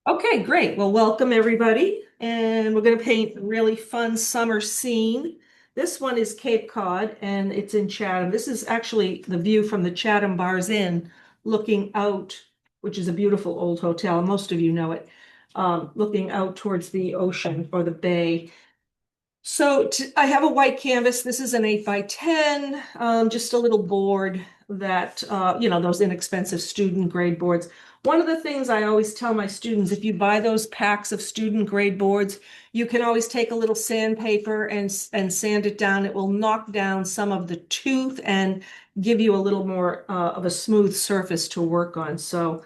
Okay, great. Well, welcome everybody. And we're going to paint a really fun summer scene. This one is Cape Cod and it's in Chatham. This is actually the view from the Chatham Bars Inn looking out, which is a beautiful old hotel. Most of you know it, looking out towards the ocean or the bay. I have a white canvas. This is an 8 by 10, just a little board that, those inexpensive student grade boards. One of the things I always tell my students, if you buy those packs of student grade boards, you can always take a little sandpaper and sand it down. It will knock down some of the tooth and give you a little more of a smooth surface to work on. So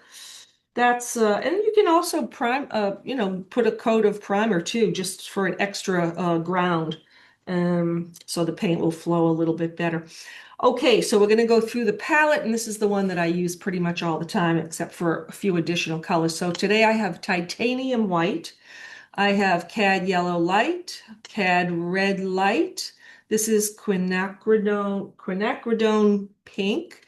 and you can also put a coat of primer too, just for an extra ground. So the paint will flow a little bit better. Okay, so we're going to go through the palette, and this is the one that I use pretty much all the time, except for a few additional colors. So today I have titanium white, I have cad yellow light, cad red light. This is quinacridone pink.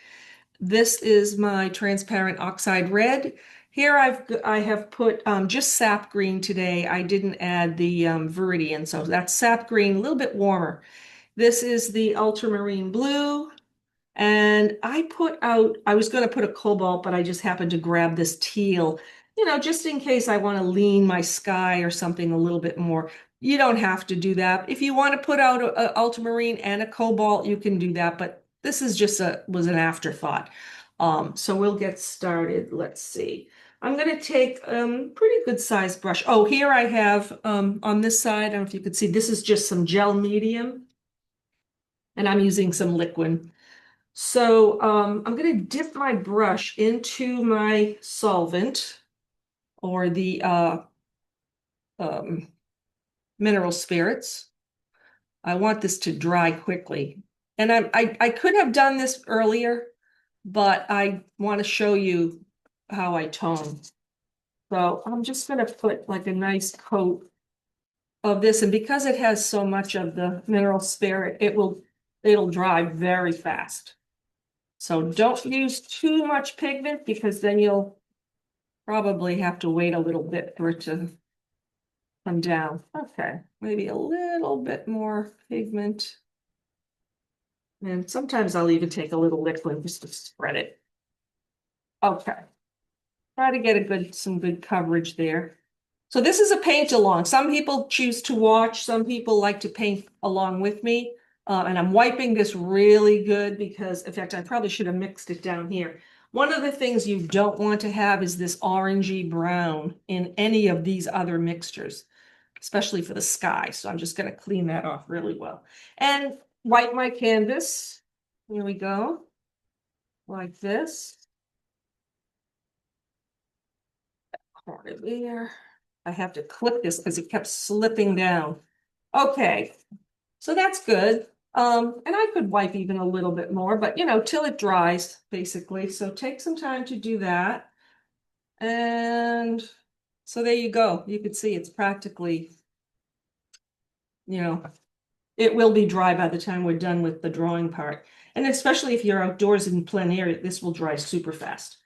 This is my transparent oxide red. Here I have put just sap green today. I didn't add the Viridian, so that's sap green, a little bit warmer. This is the ultramarine blue. And I was going to put a cobalt, but I just happened to grab this teal, just in case I want to lean my sky or something a little bit more. You don't have to do that. If you want to put out a ultramarine and a cobalt, you can do that, but this is was an afterthought. So we'll get started. Let's see. I'm going to take pretty good sized brush. Oh, here I have on this side, I don't know if you could see, this is just some gel medium, and I'm using some liquid. So I'm going to dip my brush into my solvent or the um, mineral spirits. I want this to dry quickly. And I could have done this earlier, but I want to show you how I tone. So I'm just going to put like a nice coat of this. And because it has so much of the mineral spirit, it'll dry very fast. So don't use too much pigment because then you'll probably have to wait a little bit for it to come down. Okay, maybe a little bit more pigment. And sometimes I'll even take a little liquid just to spread it. Okay, try to get some good coverage there. So this is a paint along. Some people choose to watch, some people like to paint along with me. And I'm wiping this really good because, in fact, I probably should have mixed it down here. One of the things you don't want to have is this orangey brown in any of these other mixtures, especially for the sky. So I'm just going to clean that off really well. And wipe my canvas. Here we go. Like this. Corner there. I have to clip this because it kept slipping down. Okay, so that's good. And I could wipe even a little bit more, but till it dries, basically. So take some time to do that. And so there you go. You can see it's practically, you know, it will be dry by the time we're done with the drawing part. And especially if you're outdoors in plein air, this will dry super fast.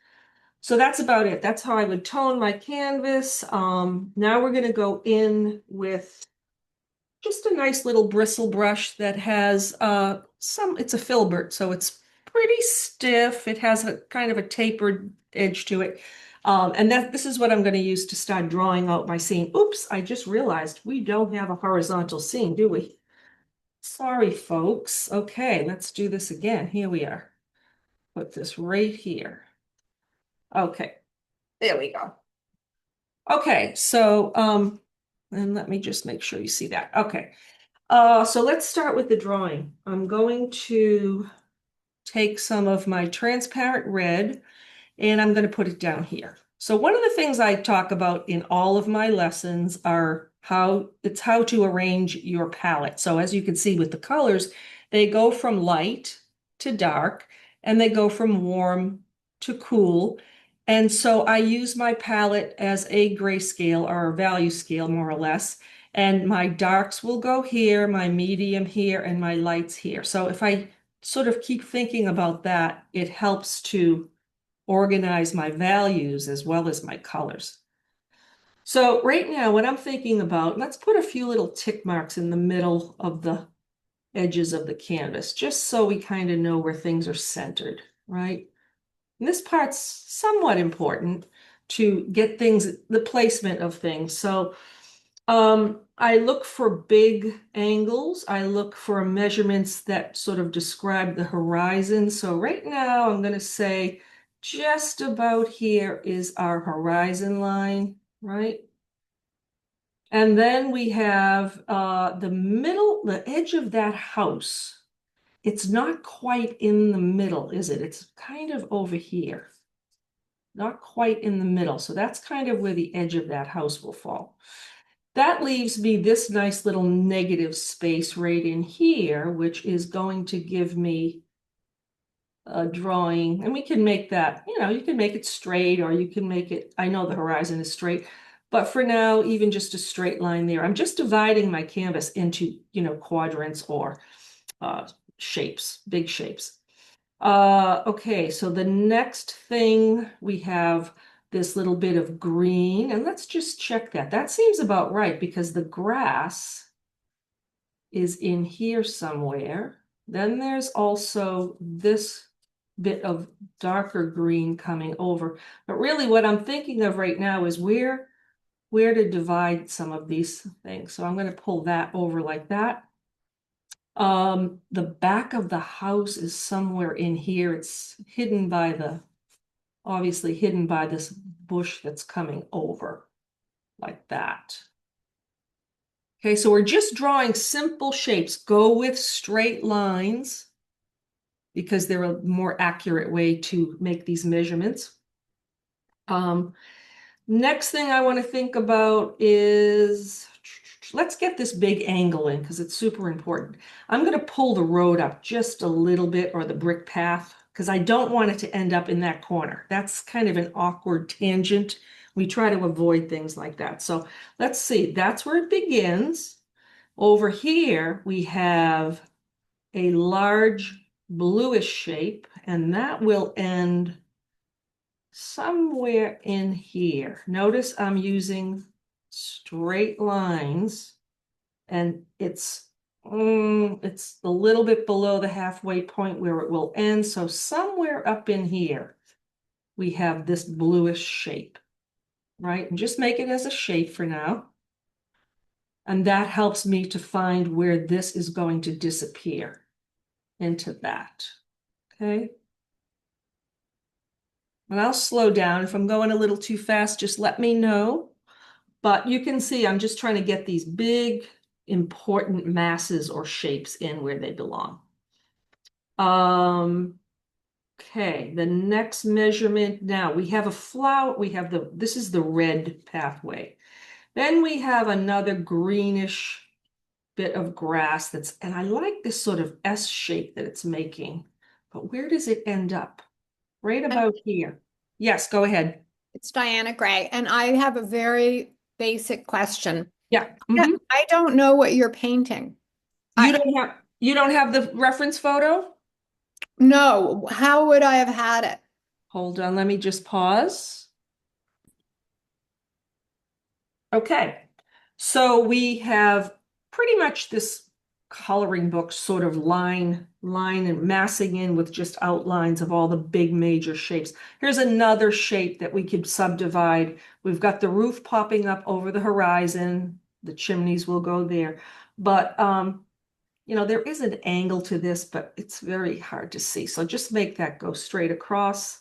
So that's about it. That's how I would tone my canvas. Now we're going to go in with just a nice little bristle brush that has it's a filbert, so it's pretty stiff. It has a kind of a tapered edge to it. And this is what I'm going to use to start drawing out my scene. Oops, I just realized we don't have a horizontal scene, do we? Sorry, folks. Okay, let's do this again. Here we are. Put this right here. Okay, there we go. Okay, so and let me just make sure you see that. Okay. So let's start with the drawing. I'm going to take some of my transparent red and I'm going to put it down here. So one of the things I talk about in all of my lessons are how to arrange your palette. So as you can see with the colors, they go from light to dark and they go from warm to cool. And so I use my palette as a grayscale or a value scale, more or less. And my darks will go here, my medium here, and my lights here. So if I sort of keep thinking about that, it helps to organize my values as well as my colors. So right now, what I'm thinking about, let's put a few little tick marks in the middle of the edges of the canvas, just so we kind of know where things are centered, right? And this part's somewhat important to get things, the placement of things. So I look for big angles. I look for measurements that sort of describe the horizon. So right now I'm going to say just about here is our horizon line, right? And then we have the middle, the edge of that house. It's not quite in the middle, is it? It's kind of over here, not quite in the middle. So that's kind of where the edge of that house will fall. That leaves me this nice little negative space right in here, which is going to give me a drawing. And we can make that, you can make it straight or you can make it, I know the horizon is straight, but for now, even just a straight line there. I'm just dividing my canvas into, quadrants or shapes, big shapes. Okay, so the next thing we have this little bit of green, and let's just check that. That seems about right because the grass is in here somewhere. Then there's also this bit of darker green coming over. But really what I'm thinking of right now is where to divide some of these things. So I'm going to pull that over like that. The back of the house is somewhere in here. It's hidden by obviously hidden by this bush that's coming over like that. Okay, so we're just drawing simple shapes. Go with straight lines because they're a more accurate way to make these measurements. Next thing I want to think about is, let's get this big angle in because it's super important. I'm going to pull the road up just a little bit, or the brick path, because I don't want it to end up in that corner. That's kind of an awkward tangent. We try to avoid things like that. So let's see, that's where it begins. Over here, we have a large bluish shape, and that will end somewhere in here. Notice I'm using straight lines, and it's a little bit below the halfway point where it will end. So somewhere up in here, we have this bluish shape, right? And just make it as a shape for now. And that helps me to find where this is going to disappear into that, okay? And I'll slow down. If I'm going a little too fast, just let me know. But you can see I'm just trying to get these big, important masses or shapes in where they belong. Okay, the next measurement now, we have a flower, this is the red pathway. Then we have another greenish bit of grass and I like this sort of S shape that it's making, but where does it end up? Right And about here. Yes, go ahead. it's Diana Gray, and I have a very basic question. Yeah. I don't know what you're painting. I You don't have the reference photo? No, how would I have had it? Hold on, let me just pause. Okay. So we have pretty much this coloring book sort of line and massing in with just outlines of all the big major shapes. Here's another shape that we could subdivide. We've got the roof popping up over the horizon. The chimneys will go there. But there is an angle to this, but it's very hard to see. So just make that go straight across.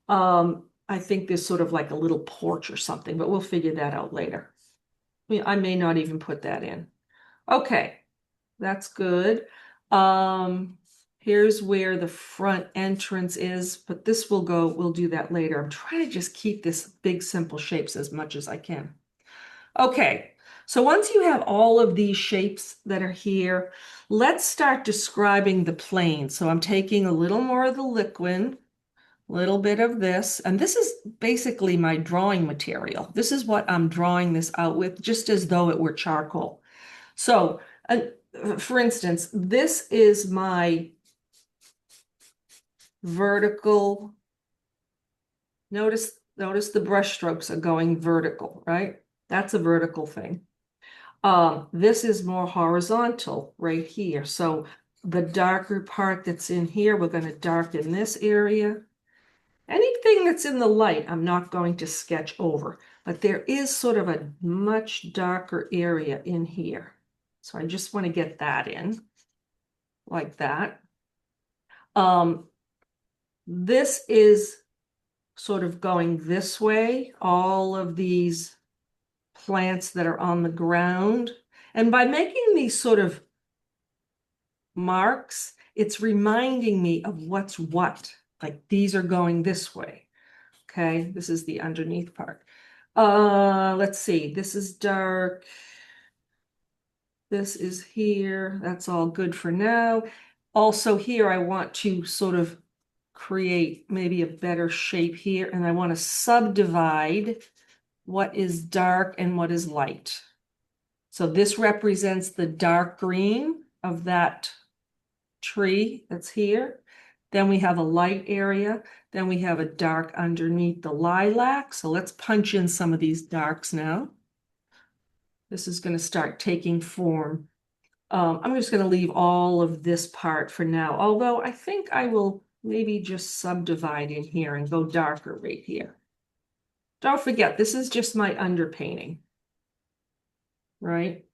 I think there's sort of like a little porch or something, but we'll figure that out later. I may not even put that in. Okay, that's good. Here's where the front entrance is, but we'll do that later. I'm trying to just keep this big, simple shapes as much as I can. Okay, so once you have all of these shapes that are here, let's start describing the plane. So I'm taking a little more of the liquid, a little bit of this, and this is basically my drawing material. This is what I'm drawing this out with, just as though it were charcoal. So, for instance, this is my vertical. Notice Notice the brush strokes are going vertical, right? That's a vertical thing. This is more horizontal right here. So the darker part that's in here, we're going to darken this area. Anything that's in the light, I'm not going to sketch over, but there is sort of a much darker area in here. So I just want to get that in like that. This is sort of going this way, all of these plants that are on the ground. And by making these sort of marks, it's reminding me of what's what. Like these are going this way. Okay, this is the underneath part. Let's see. This is dark. This is here. That's all good for now. Also here, I want to sort of create maybe a better shape here, and I want to subdivide what is dark and what is light. So this represents the dark green of that tree that's here. Then we have a light area. Then we have a dark underneath the lilac. So let's punch in some of these darks now. This is going to start taking form. I'm just going to leave all of this part for now, although I think I will maybe just subdivide in here and go darker right here. Don't forget, this is just my underpainting, right?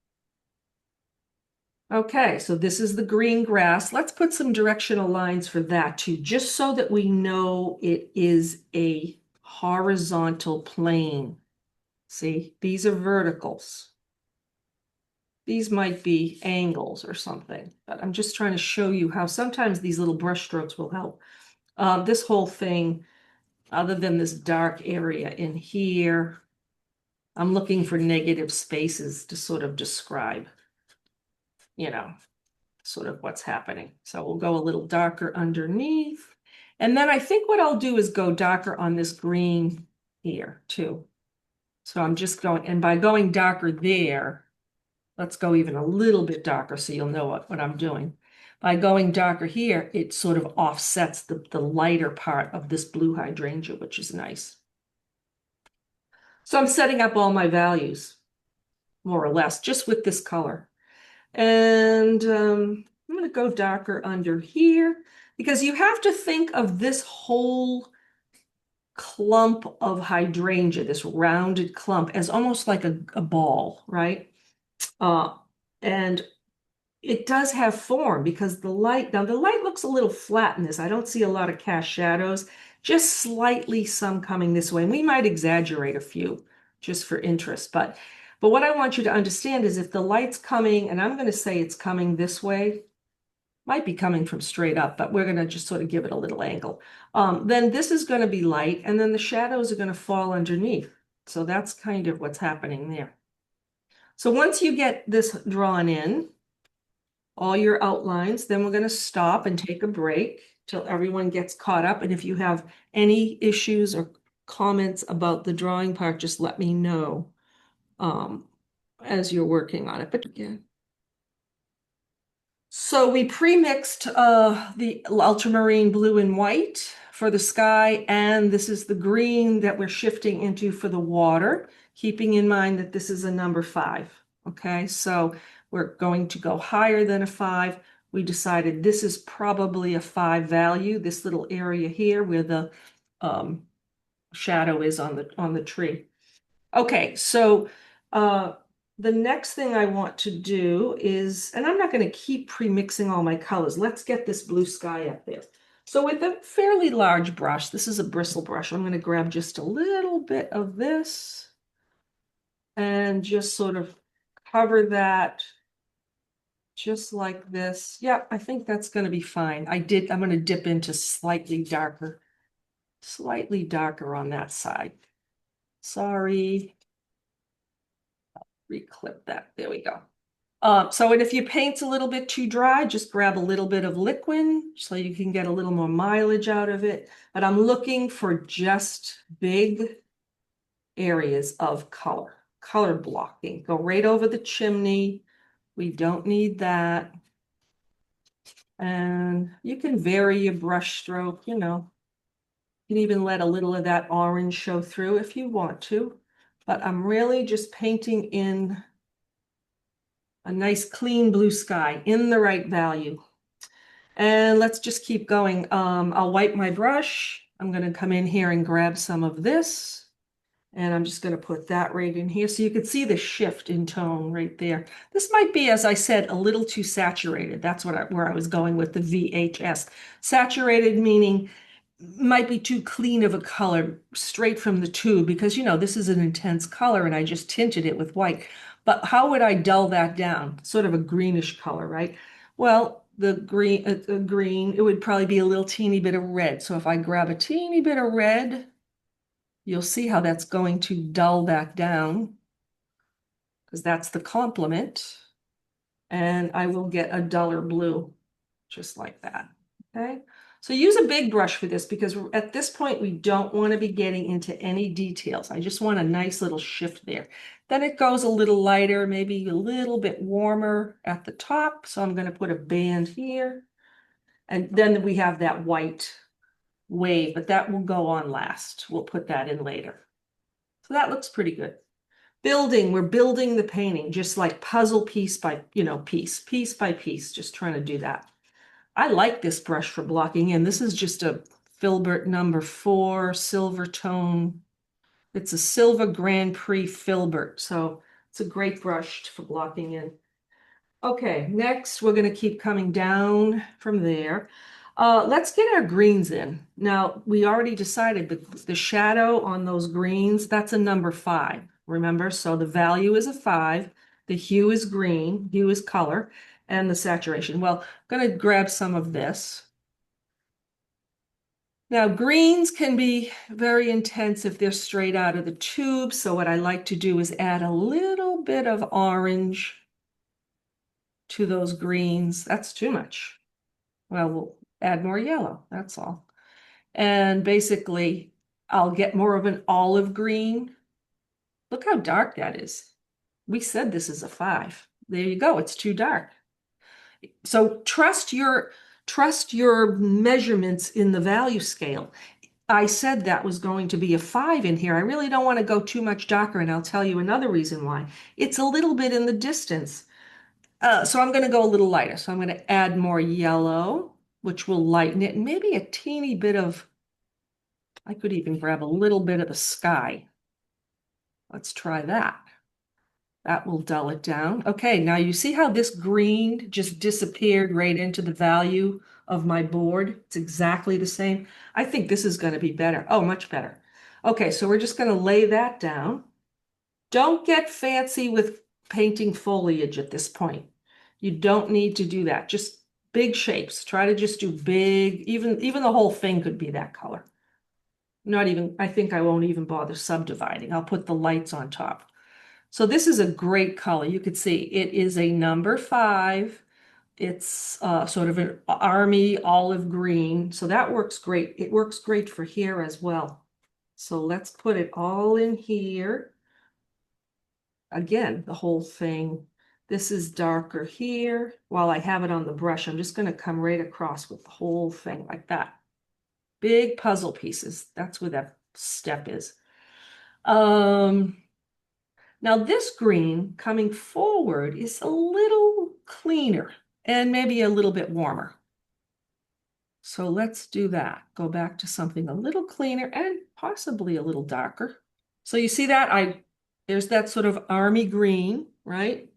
Okay, so this is the green grass. Let's put some directional lines for that too, just so that we know it is a horizontal plane. See, these are verticals. These might be angles or something, but I'm just trying to show you how sometimes these little brush strokes will help. This whole thing, other than this dark area in here, I'm looking for negative spaces to sort of describe, you know, sort of what's happening. So we'll go a little darker underneath. And then I think what I'll do is go darker on this green here too. So I'm just going, and by going darker there, let's go even a little bit darker so you'll know what I'm doing. By going darker here, it sort of offsets the lighter part of this blue hydrangea, which is nice. So I'm setting up all my values, more or less, just with this color. And I'm going to go darker under here because you have to think of this whole clump of hydrangea, this rounded clump, as almost like a ball, right? Uh, and it does have form because now the light looks a little flat in this. I don't see a lot of cast shadows, just slightly some coming this way. And we might exaggerate a few just for interest. But what I want you to understand is if the light's coming, and I'm going to say it's coming this way, might be coming from straight up, but we're going to just sort of give it a little angle. Then this is going to be light, and then the shadows are going to fall underneath. So that's kind of what's happening there. So once you get this drawn in, all your outlines, then we're going to stop and take a break till everyone gets caught up. And if you have any issues or comments about the drawing part, just let me know as you're working on it. But yeah. So we pre-mixed the ultramarine blue and white for the sky, and this is the green that we're shifting into for the water, keeping in mind that this is a number 5. Okay, so we're going to go higher than a 5. We decided this is probably a 5 value, this little area here where the shadow is on the tree. Okay, so the next thing I want to do is, and I'm not going to keep pre-mixing all my colors. Let's get this blue sky up there. So with a fairly large brush, this is a bristle brush, I'm going to grab just a little bit of this and just sort of cover that just like this. Yeah, I think that's going to be fine. I'm going to dip into slightly darker on that side. Sorry. Reclip that. There we go. And if your paint's a little bit too dry, just grab a little bit of liquid so you can get a little more mileage out of it. But I'm looking for just big areas of color blocking. Go right over the chimney. We don't need that. And you can vary your brush stroke, You can even let a little of that orange show through if you want to, but I'm really just painting in a nice clean blue sky in the right value. And let's just keep going. I'll wipe my brush. I'm going to come in here and grab some of this. And I'm just going to put that right in here so you can see the shift in tone right there. This might be, as I said, a little too saturated. That's where I was going with the VHS. Saturated meaning might be too clean of a color straight from the tube because, you know, this is an intense color and I just tinted it with white. But how would I dull that down? Sort of a greenish color, right? Well, the green, it would probably be a little teeny bit of red. So if I grab a teeny bit of red, you'll see how that's going to dull that down because that's the complement. And I will get a duller blue, just like that, okay? So use a big brush for this because at this point, we don't want to be getting into any details. I just want a nice little shift there. Then it goes a little lighter, maybe a little bit warmer at the top. So I'm going to put a band here. And then we have that white wave, but that will go on last. We'll put that in later. So that looks pretty good. Building, we're building the painting, just like puzzle piece by, piece by piece, just trying to do that. I like this brush for blocking in. This is just a Filbert #4 silver tone. It's a Silver Grand Prix Filbert, so it's a great brush for blocking in. Okay, next we're going to keep coming down from there. Let's get our greens in. Now, we already decided the shadow on those greens, that's a #5, remember? So the value is a 5, the hue is green, hue is color, and the saturation. Well, I'm going to grab some of this. Now, greens can be very intense if they're straight out of the tube. So what I like to do is add a little bit of orange to those greens. That's too much. Well, we'll add more yellow, that's all. And basically, I'll get more of an olive green. Look how dark that is. We said this is a 5. There you go, it's too dark. So trust your measurements in the value scale. I said that was going to be a 5 in here. I really don't want to go too much darker, and I'll tell you another reason why. It's a little bit in the distance. So I'm going to go a little lighter. So I'm going to add more yellow, which will lighten it, and maybe a teeny bit of, I could even grab a little bit of the sky. Let's try that. That will dull it down. Okay, now you see how this green just disappeared right into the value of my board? It's exactly the same. I think this is going to be better. Oh, much better. Okay, so we're just going to lay that down. Don't get fancy with painting foliage at this point. You don't need to do that. Just big shapes. Try to just do big, even the whole thing could be that color. Not even, I think I won't even bother subdividing. I'll put the lights on top. So this is a great color. You could see it is a #5. It's sort of an army olive green. So that works great. It works great for here as well. So let's put it all in here. Again, the whole thing. This is darker here. While I have it on the brush, I'm just going to come right across with the whole thing like that. Big puzzle pieces. That's where that step is. Now this green coming forward is a little cleaner and maybe a little bit warmer. So let's do that. Go back to something a little cleaner and possibly a little darker. So you see that? There's that sort of army green, right?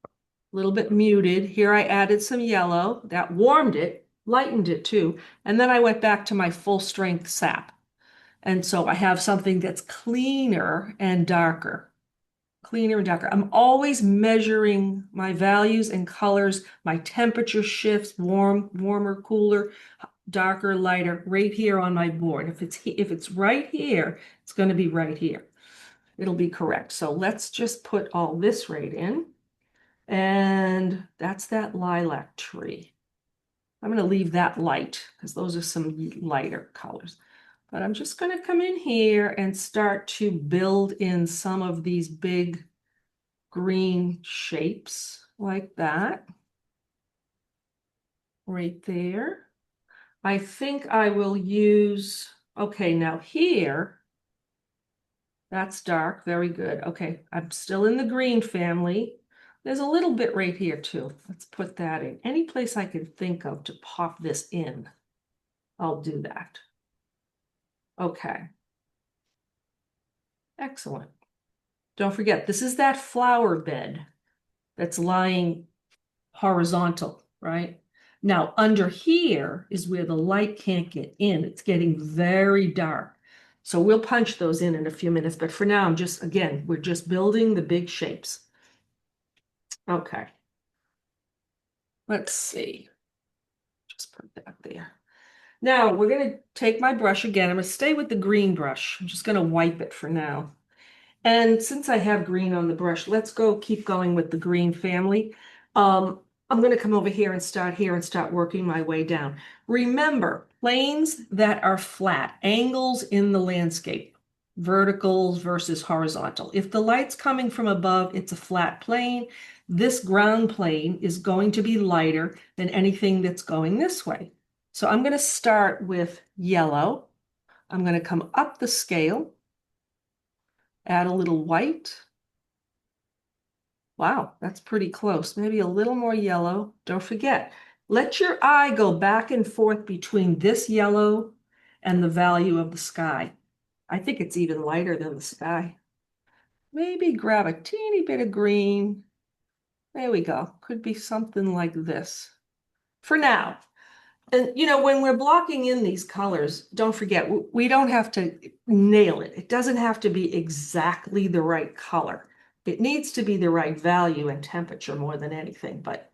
A little bit muted. Here I added some yellow. That warmed it, lightened it too. And then I went back to my full strength sap. And so I have something that's cleaner and darker. Cleaner and darker. I'm always measuring my values and colors, my temperature shifts, warm, warmer, cooler, darker, lighter, right here on my board. If it's right here, it's going to be right here. It'll be correct. So let's just put all this right in. And that's that lilac tree. I'm going to leave that light because those are some lighter colors. But I'm just going to come in here and start to build in some of these big green shapes like that. Right there. I think I will use Okay, now here, that's dark, very good. Okay, I'm still in the green family. There's a little bit right here too. Let's put that in. Any place I can think of to pop this in, I'll do that. Okay, excellent. Don't forget, this is that flower bed that's lying horizontal, right? Now, under here is where the light can't get in. It's getting very dark. So we'll punch those in a few minutes. But for now, again, we're just building the big shapes. Okay, let's see. Just put that there. Now, we're going to take my brush again. I'm going to stay with the green brush. I'm just going to wipe it for now. And since I have green on the brush, let's keep going with the green family. I'm going to come over here and start working my way down. Remember, planes that are flat, angles in the landscape, verticals versus horizontal. If the light's coming from above, it's a flat plane. This ground plane is going to be lighter than anything that's going this way. So I'm going to start with yellow. I'm going to come up the scale. Add a little white. Wow, that's pretty close. Maybe a little more yellow. Don't forget, let your eye go back and forth between this yellow and the value of the sky. I think it's even lighter than the sky. Maybe grab a teeny bit of green. There we go. Could be something like this. For now, and when we're blocking in these colors, don't forget, we don't have to nail it. It doesn't have to be exactly the right color. It needs to be the right value and temperature more than anything. But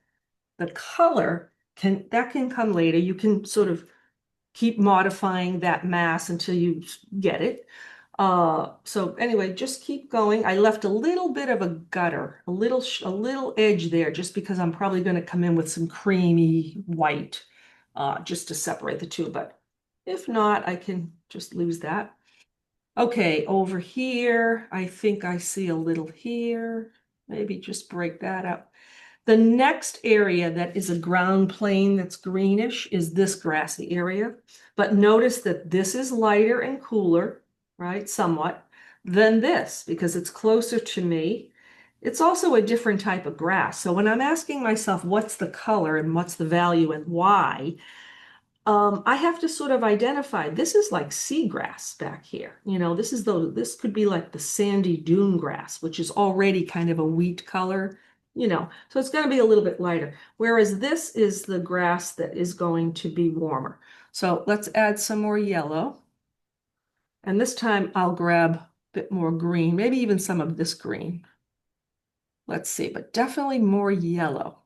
the color can come later. You can sort of keep modifying that mass until you get it. So anyway, just keep going. I left a little bit of a gutter, a little edge there, just because I'm probably going to come in with some creamy white, just to separate the two. But if not, I can just lose that. Okay, over here, I think I see a little here. Maybe just break that up. The next area that is a ground plane that's greenish is this grassy area. But notice that this is lighter and cooler, right, somewhat, than this because it's closer to me. It's also a different type of grass. So when I'm asking myself what's the color and what's the value and why, I have to sort of identify this is like seagrass back here. This could be like the sandy dune grass, which is already kind of a wheat color, so it's going to be a little bit lighter. Whereas this is the grass that is going to be warmer. So let's add some more yellow. And this time I'll grab a bit more green, maybe even some of this green. Let's see, but definitely more yellow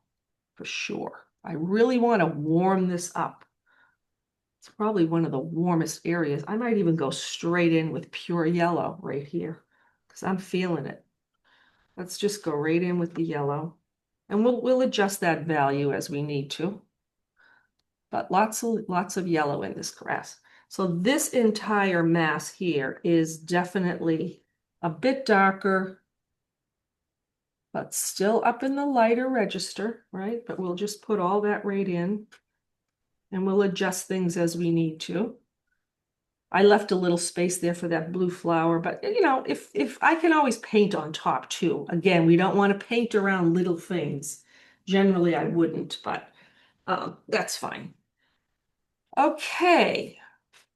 for sure. I really want to warm this up. It's probably one of the warmest areas. I might even go straight in with pure yellow right here because I'm feeling it. Let's just go right in with the yellow and we'll adjust that value as we need to. But lots of yellow in this grass. So this entire mass here is definitely a bit darker, but still up in the lighter register, right? But we'll just put all that right in and we'll adjust things as we need to. I left a little space there for that blue flower, but if I can always paint on top too. Again, we don't want to paint around little things. Generally, I wouldn't, but that's fine. Okay,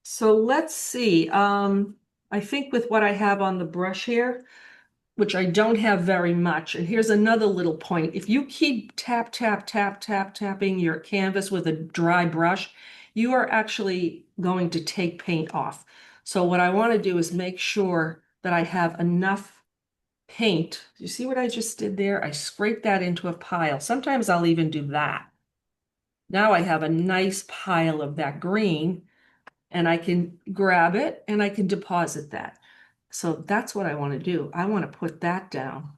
so let's see. I think with what I have on the brush here, which I don't have very much. And here's another little point. If you keep tap, tap, tap, tap, tapping your canvas with a dry brush, you are actually going to take paint off. So what I want to do is make sure that I have enough paint. You see what I just did there? I scraped that into a pile. Sometimes I'll even do that. Now I have a nice pile of that green and I can grab it and I can deposit that. So that's what I want to do. I want to put that down.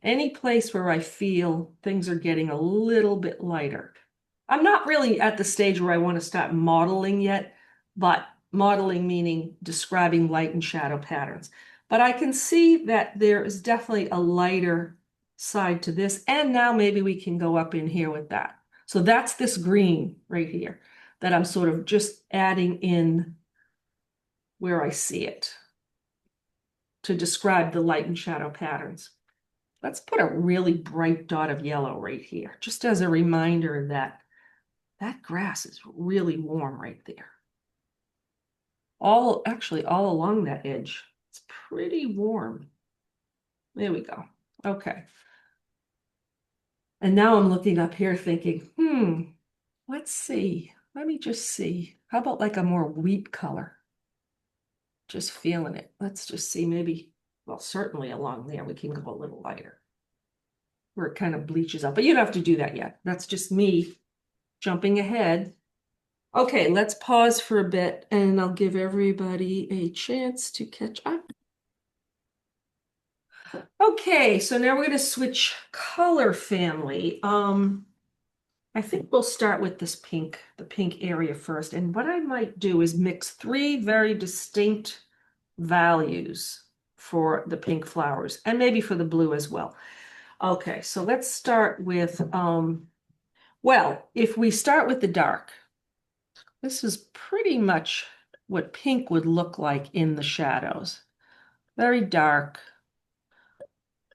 Any place where I feel things are getting a little bit lighter. I'm not really at the stage where I want to start modeling yet, but modeling meaning describing light and shadow patterns. But I can see that there is definitely a lighter side to this. And now maybe we can go up in here with that. So that's this green right here that I'm sort of just adding in where I see it to describe the light and shadow patterns. Let's put a really bright dot of yellow right here, just as a reminder that that grass is really warm right there. Actually, all along that edge, it's pretty warm. There we go. Okay. And now I'm looking up here thinking, let's see. Let me just see. How about like a more wheat color? Just feeling it. Let's just see, maybe, well, certainly along there, we can go a little lighter where it kind of bleaches up. But you don't have to do that yet. That's just me jumping ahead. Okay, let's pause for a bit and I'll give everybody a chance to catch up. Okay, so now we're going to switch color family. I think we'll start with this pink, the pink area first. And what I might do is mix three very distinct values for the pink flowers and maybe for the blue as well. Okay, so let's start with, well, if we start with the dark, this is pretty much what pink would look like in the shadows. Very dark,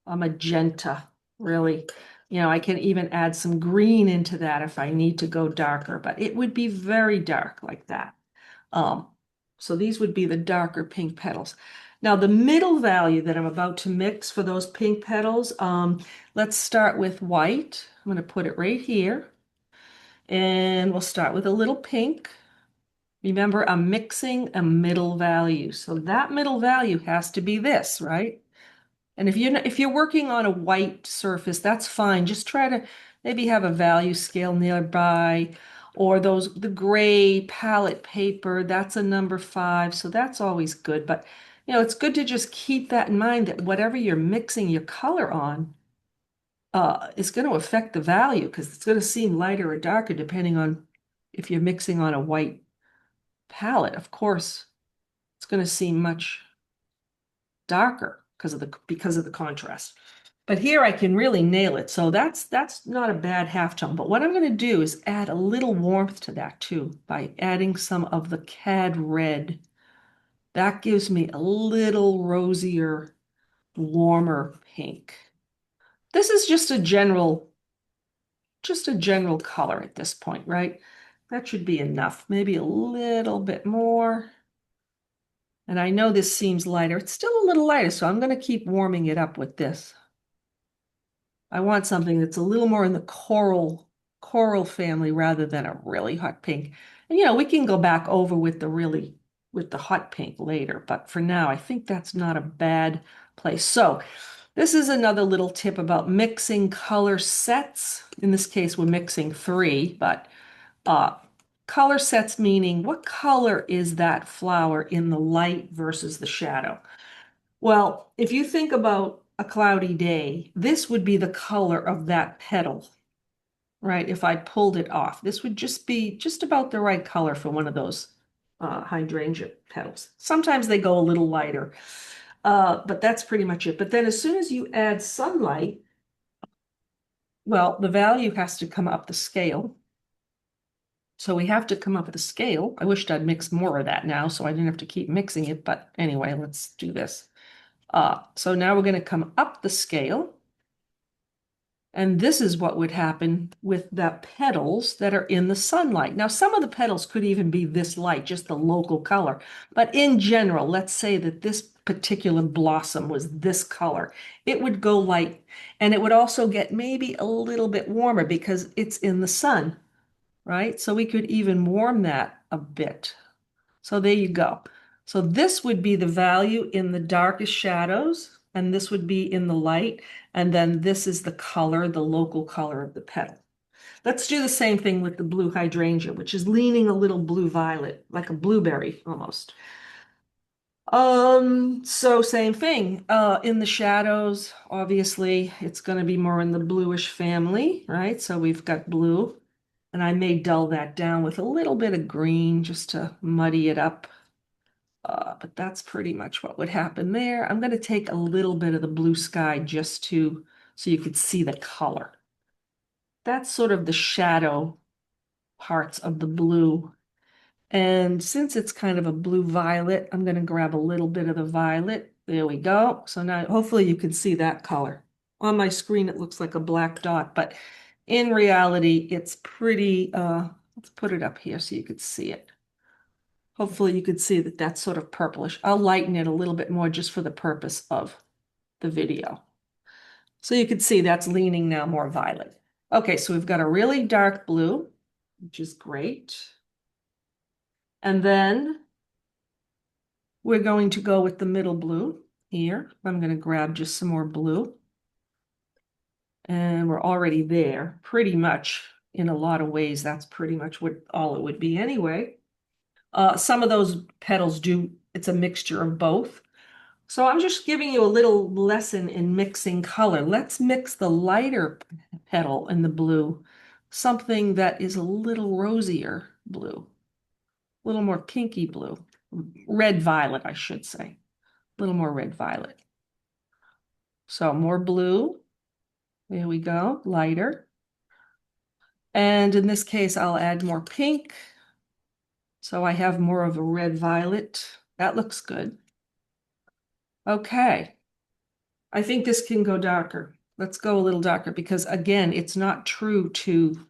a magenta, really. You know, I can even add some green into that if I need to go darker, but it would be very dark like that. Um, so these would be the darker pink petals. Now the middle value that I'm about to mix for those pink petals, let's start with white. I'm going to put it right here. And we'll start with a little pink. Remember, I'm mixing a middle value. So that middle value has to be this, right? And if you're working on a white surface, that's fine. Just try to maybe have a value scale nearby, or the gray palette paper, that's a number 5. So that's always good. But it's good to just keep that in mind that whatever you're mixing your color on is going to affect the value because it's going to seem lighter or darker depending on if you're mixing on a white palette. Of course, it's going to seem much darker because of the contrast. But here I can really nail it. So that's not a bad halftone. But what I'm going to do is add a little warmth to that too by adding some of the cad red. That gives me a little rosier, warmer pink. This is just a general color at this point, right? That should be enough. Maybe a little bit more. And I know this seems lighter. It's still a little lighter, so I'm going to keep warming it up with this. I want something that's a little more in the coral family rather than a really hot pink. And we can go back over with the hot pink later, but for now, I think that's not a bad place. So this is another little tip about mixing color sets. In this case, we're mixing 3, but uh, color sets meaning what color is that flower in the light versus the shadow? Well, if you think about a cloudy day, this would be the color of that petal, right? If I pulled it off, this would just be just about the right color for one of those hydrangea petals. Sometimes they go a little lighter, but that's pretty much it. But then as soon as you add sunlight, well, the value has to come up the scale. So we have to come up with a scale. I wished I'd mixed more of that now so I didn't have to keep mixing it. But anyway, let's do this. So now we're going to come up the scale. And this is what would happen with the petals that are in the sunlight. Now, some of the petals could even be this light, just the local color. But in general, let's say that this particular blossom was this color. It would go light, and it would also get maybe a little bit warmer because it's in the sun, right? So we could even warm that a bit. So there you go. So this would be the value in the darkest shadows, and this would be in the light. And then this is the color, the local color of the petal. Let's do the same thing with the blue hydrangea, which is leaning a little blue violet, like a blueberry almost. So same thing. In the shadows, obviously, it's going to be more in the bluish family, right? So we've got blue, and I may dull that down with a little bit of green just to muddy it up. But that's pretty much what would happen there. I'm going to take a little bit of the blue sky so you could see the color. That's sort of the shadow parts of the blue. And since it's kind of a blue violet, I'm going to grab a little bit of the violet. There we go. So now hopefully you can see that color. On my screen, it looks like a black dot, but in reality, it's pretty, let's put it up here so you could see it. Hopefully you could see that that's sort of purplish. I'll lighten it a little bit more just for the purpose of the video. So you can see that's leaning now more violet. Okay, so we've got a really dark blue, which is great. And then we're going to go with the middle blue here. I'm going to grab just some more blue. And we're already there pretty much in a lot of ways. That's pretty much what all it would be anyway. Some of those petals do, it's a mixture of both. So I'm just giving you a little lesson in mixing color. Let's mix the lighter petal in the blue, something that is a little rosier blue, a little more pinky blue, red violet, I should say, a little more red violet. So more blue. There we go, lighter. And in this case, I'll add more pink. So I have more of a red violet. That looks good. Okay. I think this can go darker. Let's go a little darker because again, it's not true to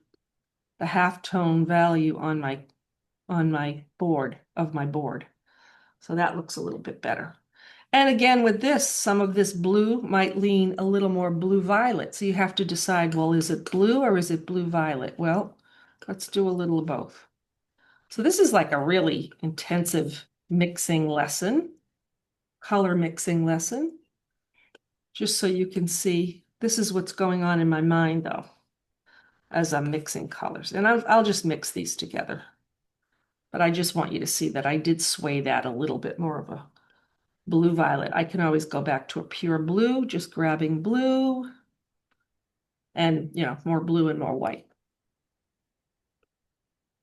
the halftone value on my board of my board. So that looks a little bit better. And again, with this, some of this blue might lean a little more blue violet. So you have to decide, well, is it blue or is it blue violet? Well, let's do a little of both. So this is like a really intensive mixing lesson, color mixing lesson, just so you can see this is what's going on in my mind though, as I'm mixing colors. And I'll just mix these together. But I just want you to see that I did sway that a little bit more of a blue violet. I can always go back to a pure blue, just grabbing blue and, more blue and more white.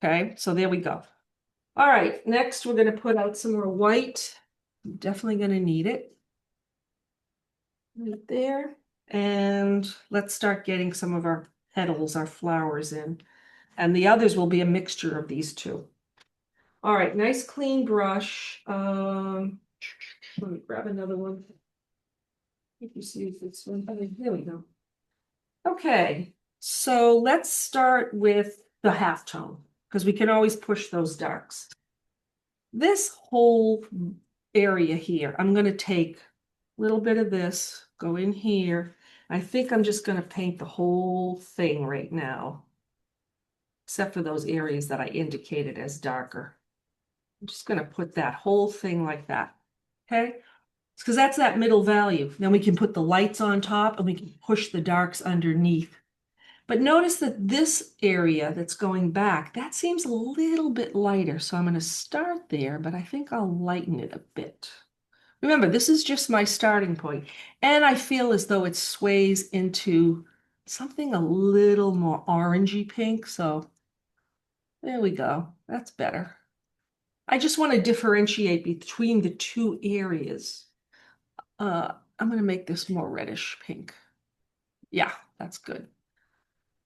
Okay, so there we go. All right, next we're going to put out some more white. I'm definitely going to need it. Right there. And let's start getting some of our petals, our flowers in. And the others will be a mixture of these two. All right, nice clean brush. Let me grab another one. If you see this one, oh, there we go. Okay, so let's start with the halftone because we can always push those darks. This whole area here, I'm going to take a little bit of this, go in here. I think I'm just going to paint the whole thing right now, except for those areas that I indicated as darker. I'm just going to put that whole thing like that. Okay, because that's that middle value. Then we can put the lights on top and we can push the darks underneath. But notice that this area that's going back, that seems a little bit lighter. So I'm going to start there, but I think I'll lighten it a bit. Remember, this is just my starting point. And I feel as though it sways into something a little more orangey pink. So there we go. That's better. I just want to differentiate between the two areas. I'm going to make this more reddish pink. Yeah, that's good.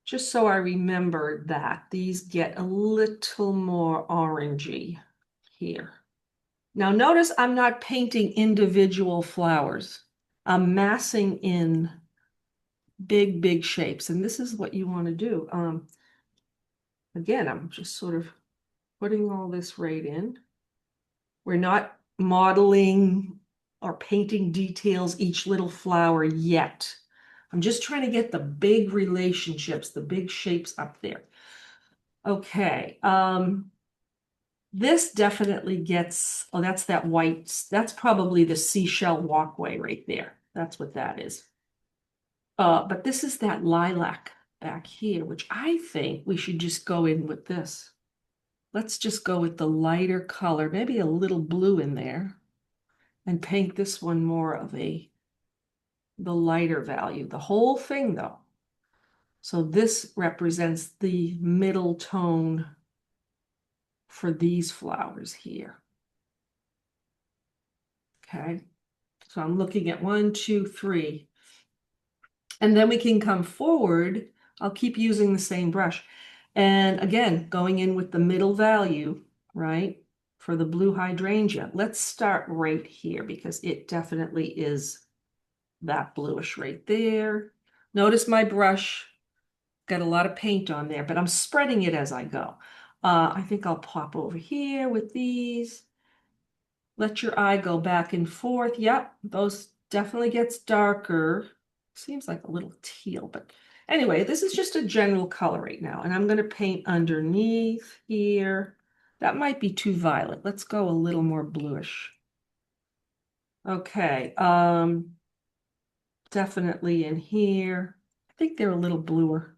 Just so I remember that these get a little more orangey here. Now notice I'm not painting individual flowers. I'm massing in big, big shapes. And this is what you want to do. Again, I'm just sort of putting all this right in. We're not modeling or painting details each little flower yet. I'm just trying to get the big relationships, the big shapes up there. Okay. This definitely gets, oh, that's that white, that's probably the seashell walkway right there. That's what that is. But this is that lilac back here, which I think we should just go in with this. Let's just go with the lighter color, maybe a little blue in there, and paint this one more of the lighter value. The whole thing though. So this represents the middle tone for these flowers here. Okay, so I'm looking at 1, 2, 3. And then we can come forward. I'll keep using the same brush. And again, going in with the middle value, right? For the blue hydrangea. Let's start right here because it definitely is that bluish right there. Notice my brush got a lot of paint on there, but I'm spreading it as I go. I think I'll pop over here with these. Let your eye go back and forth. Yep, those definitely gets darker. Seems like a little teal, but anyway, this is just a general color right now. And I'm going to paint underneath here. That might be too violet. Let's go a little more bluish. Okay, definitely in here. I think they're a little bluer.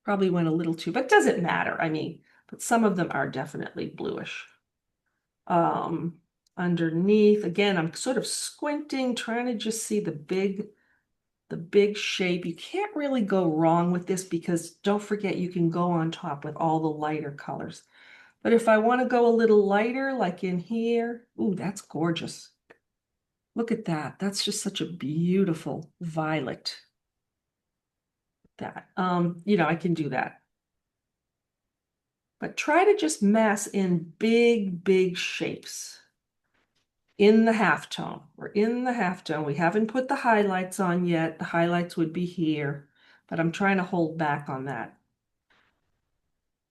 Probably went a little too, but doesn't matter. I mean, but some of them are definitely bluish. Um, Underneath, again, I'm sort of squinting, trying to just see the big shape. You can't really go wrong with this because don't forget you can go on top with all the lighter colors. But if I want to go a little lighter, like in here, ooh, that's gorgeous. Look at that. That's just such a beautiful violet. That, I can do that. But try to just mass in big, big shapes in the halftone. We're in the halftone. We haven't put the highlights on yet. The highlights would be here, but I'm trying to hold back on that.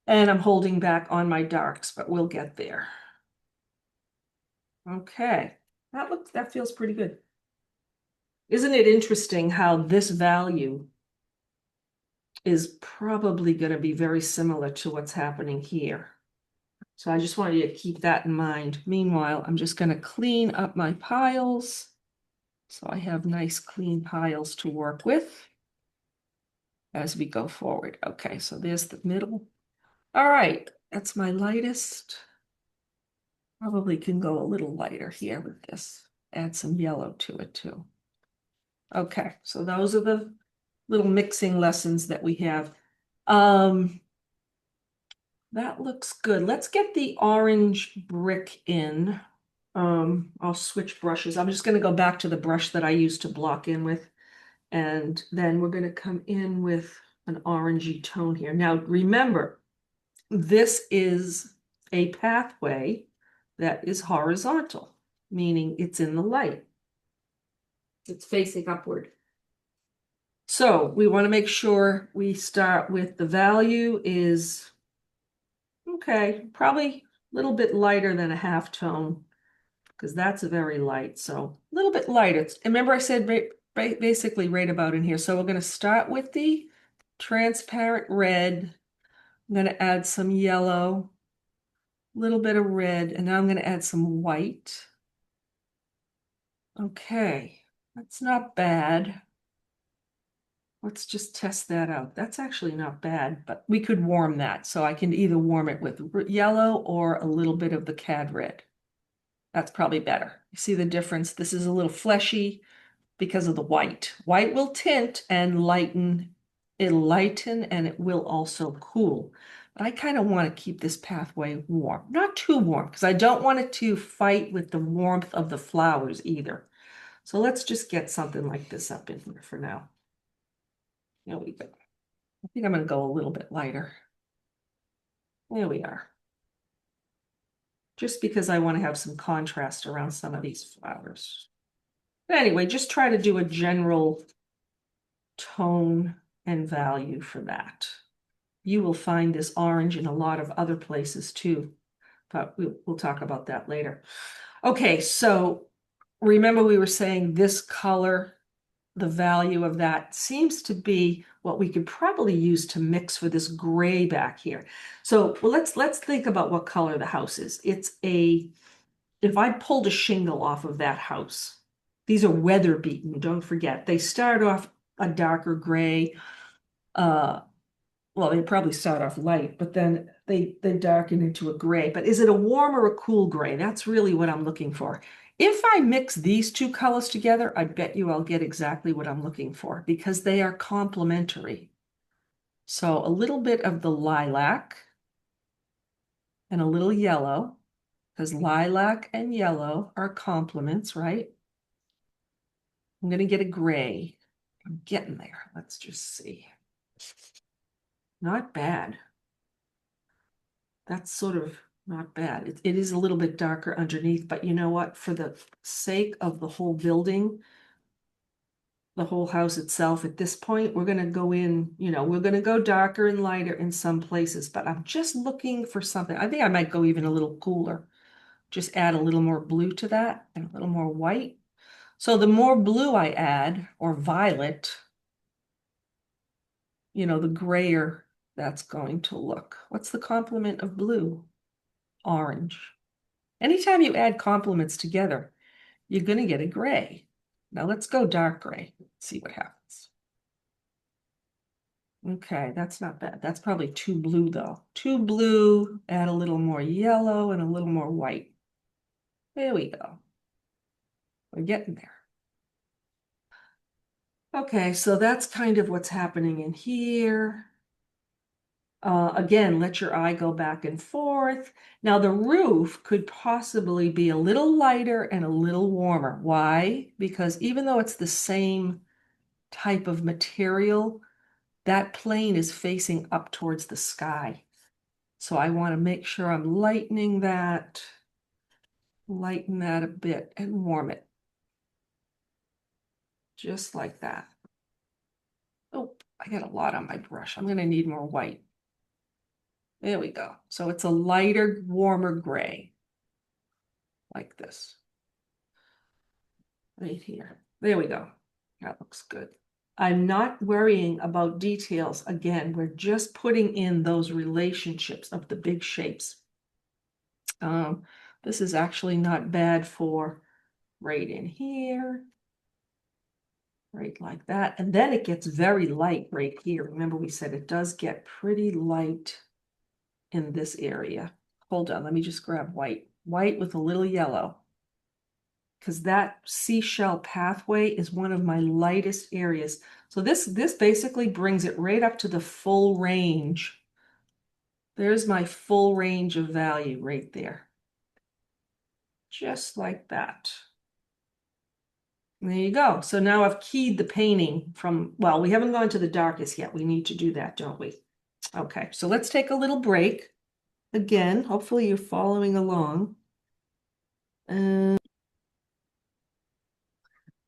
And I'm holding back on my darks, but we'll get there. Okay, that feels pretty good. Isn't it interesting how this value is probably going to be very similar to what's happening here? So I just wanted you to keep that in mind. Meanwhile, I'm just going to clean up my piles. So I have nice clean piles to work with as we go forward. Okay, so there's the middle. All right, that's my lightest. Probably can go a little lighter here with this. Add some yellow to it too. Okay, so those are the little mixing lessons that we have. That looks good. Let's get the orange brick in. I'll switch brushes. I'm just going to go back to the brush that I used to block in with. And then we're going to come in with an orangey tone here. Now, remember, this is a pathway that is horizontal, meaning it's in the light. It's facing upward. So we want to make sure we start with the value is, okay, probably a little bit lighter than a half tone because that's a very light. So a little bit lighter. Remember I said basically right about in here. So we're going to start with the transparent red. I'm going to add some yellow, a little bit of red, and now I'm going to add some white. Okay, that's not bad. Let's just test that out. That's actually not bad, but we could warm that. So I can either warm it with yellow or a little bit of the cad red. That's probably better. You see the difference? This is a little fleshy because of the white. White will tint and lighten. It'll lighten and it will also cool. But I kind of want to keep this pathway warm. Not too warm because I don't want it to fight with the warmth of the flowers either. So let's just get something like this up in here for now. There we go. I think I'm going to go a little bit lighter. There we are. Just because I want to have some contrast around some of these flowers. But anyway, just try to do a general tone and value for that. You will find this orange in a lot of other places too, but we'll talk about that later. Okay, so remember we were saying this color, the value of that seems to be what we could probably use to mix for this gray back here. So well, let's think about what color the house is. If I pulled a shingle off of that house, these are weather beaten, don't forget. They start off a darker gray. Well, they probably start off light, but then they darken into a gray. But is it a warm or a cool gray? That's really what I'm looking for. If I mix these two colors together, I bet you I'll get exactly what I'm looking for because they are complementary. So a little bit of the lilac and a little yellow, because lilac and yellow are complements, right? I'm going to get a gray. I'm getting there. Let's just see. Not bad. That's sort of Not bad. It is a little bit darker underneath, but you know what? For the sake of the whole building, the whole house itself, at this point, we're going to go in, we're going to go darker and lighter in some places, but I'm just looking for something. I think I might go even a little cooler. Just add a little more blue to that and a little more white. So the more blue I add, or violet, the grayer that's going to look. What's the complement of blue? Orange. Anytime you add complements together, you're going to get a gray. Now let's go dark gray. See what happens. Okay, that's not bad. That's probably too blue though. Too blue, add a little more yellow and a little more white. There we go. We're getting there. Okay, so that's kind of what's happening in here. Again, let your eye go back and forth. Now the roof could possibly be a little lighter and a little warmer. Why? Because even though it's the same type of material, that plane is facing up towards the sky. So I want to make sure I'm lighten that a bit and warm it. Just like that. Oh, I got a lot on my brush. I'm going to need more white. There we go. So it's a lighter, warmer gray, like this. Right here. There we go. That looks good. I'm not worrying about details. Again, we're just putting in those relationships of the big shapes. This is actually not bad for right in here, right like that. And then it gets very light right here. Remember, we said it does get pretty light in this area. Hold on, let me just grab white. White with a little yellow. Because that seashell pathway is one of my lightest areas. So this basically brings it right up to the full range. There's my full range of value right there. Just like that. There you go. So now I've keyed the painting from, well, we haven't gone to the darkest yet. We need to do that, don't we? Okay, so let's take a little break. Again, hopefully you're following along.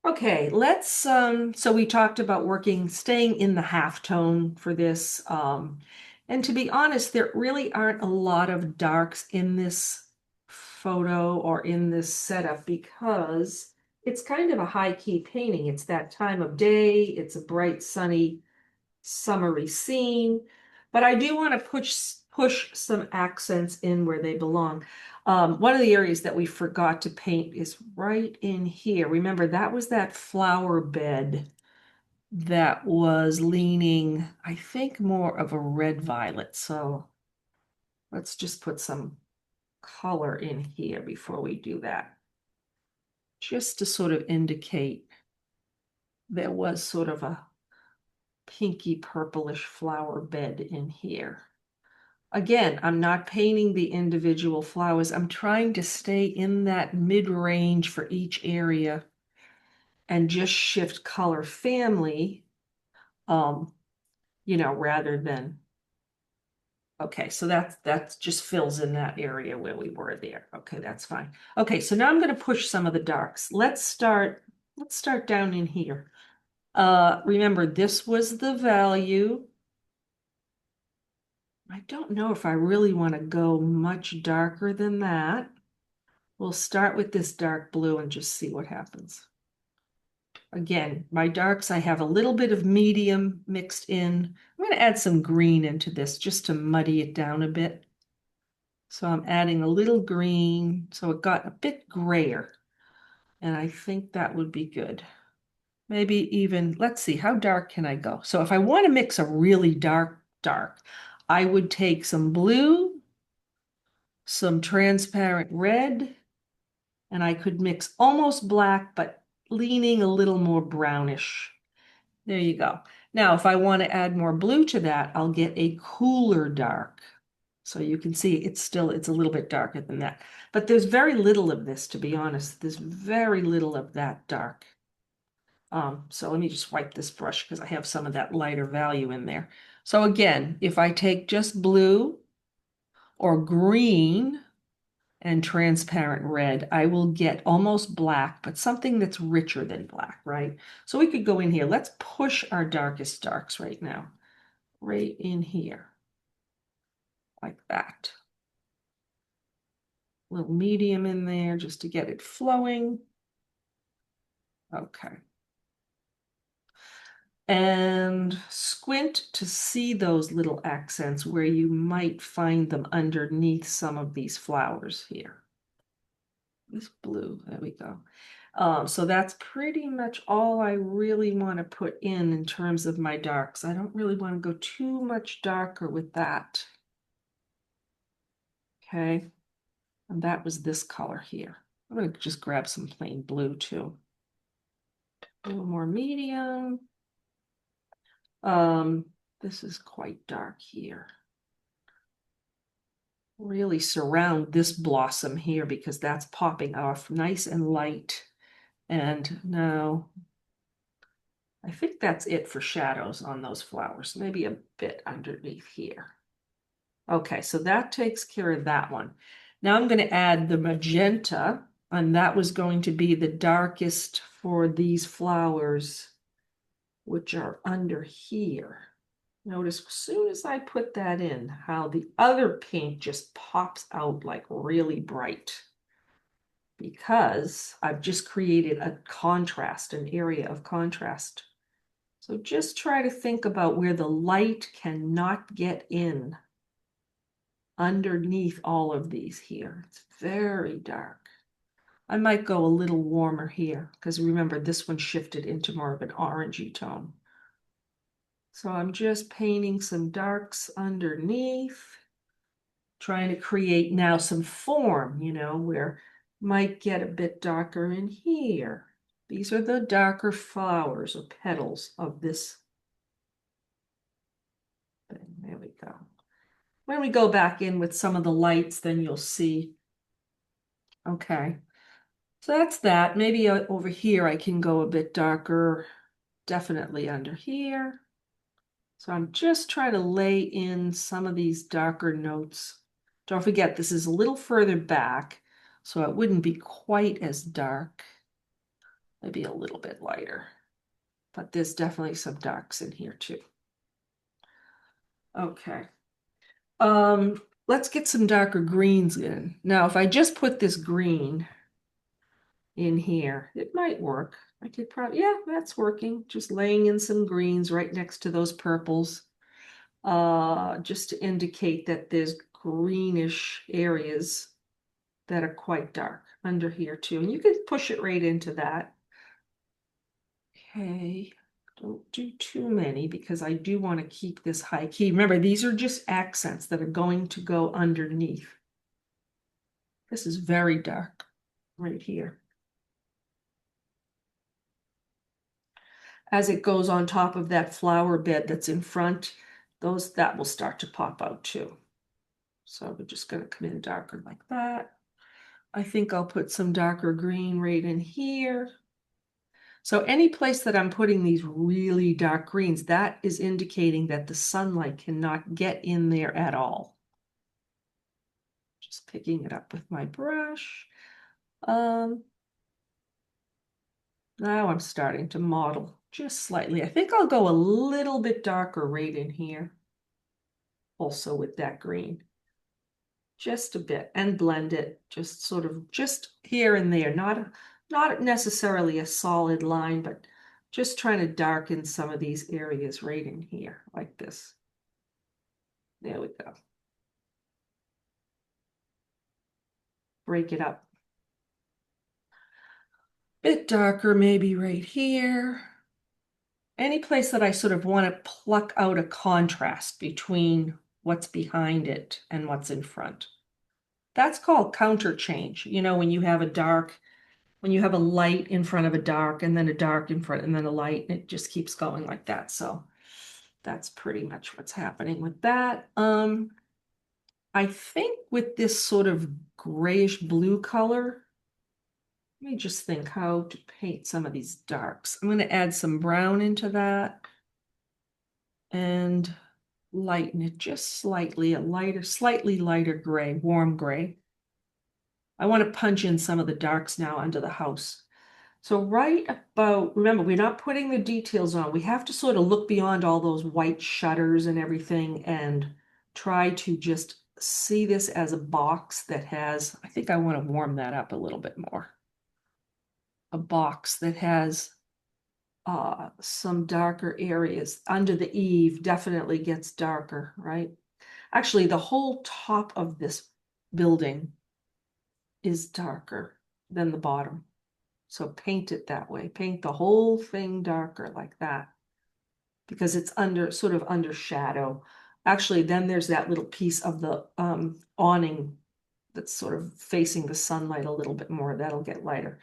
Okay, so we talked about staying in the halftone for this. And to be honest, there really aren't a lot of darks in this photo or in this setup because it's kind of a high key painting. It's that time of day, it's a bright, sunny, summery scene, but I do want to push some accents in where they belong. One of the areas that we forgot to paint is right in here. Remember, that was that flower bed that was leaning, I think, more of a red violet. So let's just put some color in here before we do that, just to sort of indicate there was sort of a pinky purplish flower bed in here. Again, I'm not painting the individual flowers. I'm trying to stay in that mid-range for each area and just shift color family, rather than, okay, so that just fills in that area where we were there. Okay, that's fine. Okay, so now I'm going to push some of the darks. Let's start down in here. Remember, this was the value. I don't know if I really want to go much darker than that. We'll start with this dark blue and just see what happens. Again, my darks, I have a little bit of medium mixed in. I'm going to add some green into this just to muddy it down a bit. So I'm adding a little green, so it got a bit grayer. And I think that would be good. Maybe even, let's see, how dark can I go? So if I want to mix a really dark, I would take some blue, some transparent red, and I could mix almost black, but leaning a little more brownish. There you go. Now, if I want to add more blue to that, I'll get a cooler dark. So you can see it's a little bit darker than that. But there's very little of this, to be honest. There's very little of that dark. So let me just wipe this brush because I have some of that lighter value in there. So again, if I take just blue or green, and transparent red, I will get almost black, but something that's richer than black, right? So we could go in here. Let's push our darkest darks right now, right in here, like that. Little medium in there just to get it flowing. Okay. And squint to see those little accents where you might find them underneath some of these flowers here. This blue, there we go. So that's pretty much all I really want to put in terms of my darks. I don't really want to go too much darker with that. Okay, and that was this color here. I'm going to just grab some plain blue too. A little more medium. This is quite dark here. Really surround this blossom here because that's popping off nice and light. And now I think that's it for shadows on those flowers, maybe a bit underneath here. Okay, so that takes care of that one. Now I'm going to add the magenta, and that was going to be the darkest for these flowers, which are under here. Notice as soon as I put that in, how the other pink just pops out like really bright because I've just created a contrast, an area of contrast. So just try to think about where the light cannot get in underneath all of these here. It's very dark. I might go a little warmer here because remember this one shifted into more of an orangey tone. So I'm just painting some darks underneath, trying to create now some form, where might get a bit darker in here. These are the darker flowers or petals of this thing. There we go. When we go back in with some of the lights, then you'll see. Okay, so that's that. Maybe over here I can go a bit darker, definitely under here. So I'm just trying to lay in some of these darker notes. Don't forget, this is a little further back, so it wouldn't be quite as dark. Maybe a little bit lighter, but there's definitely some darks in here too. Okay. Let's get some darker greens in. Now, if I just put this green in here, it might work. I could probably, yeah, that's working. Just laying in some greens right next to those purples, just to indicate that there's greenish areas that are quite dark under here too. And you can push it right into that. Okay, don't do too many because I do want to keep this high key. Remember, these are just accents that are going to go underneath. This is very dark right here. As it goes on top of that flower bed that's in front, that will start to pop out too. So we're just going to come in darker like that. I think I'll put some darker green right in here. So any place that I'm putting these really dark greens, that is indicating that the sunlight cannot get in there at all. Just picking it up with my brush. Now I'm starting to model just slightly. I think I'll go a little bit darker right in here. Also with that green. Just a bit and blend it just sort of just here and there, not necessarily a solid line, but just trying to darken some of these areas right in here like this. There we go. Break it up. Bit darker maybe right here. Any place that I sort of want to pluck out a contrast between what's behind it and what's in front. That's called counter change. When you have a light in front of a dark and then a dark in front and then a light, and it just keeps going like that. So that's pretty much what's happening with that. I think with this sort of grayish blue color, let me just think how to paint some of these darks. I'm going to add some brown into that and lighten it just slightly, slightly lighter gray, warm gray. I want to punch in some of the darks now under the house. So right about, remember, we're not putting the details on. We have to sort of look beyond all those white shutters and everything and try to just see this as a box that has, I think I want to warm that up a little bit more. A box that has some darker areas. Under the eave definitely gets darker, right? Actually, the whole top of this building is darker than the bottom. So paint it that way. Paint the whole thing darker like that because it's under sort of under shadow. Actually, then there's that little piece of the awning that's sort of facing the sunlight a little bit more. That'll get lighter.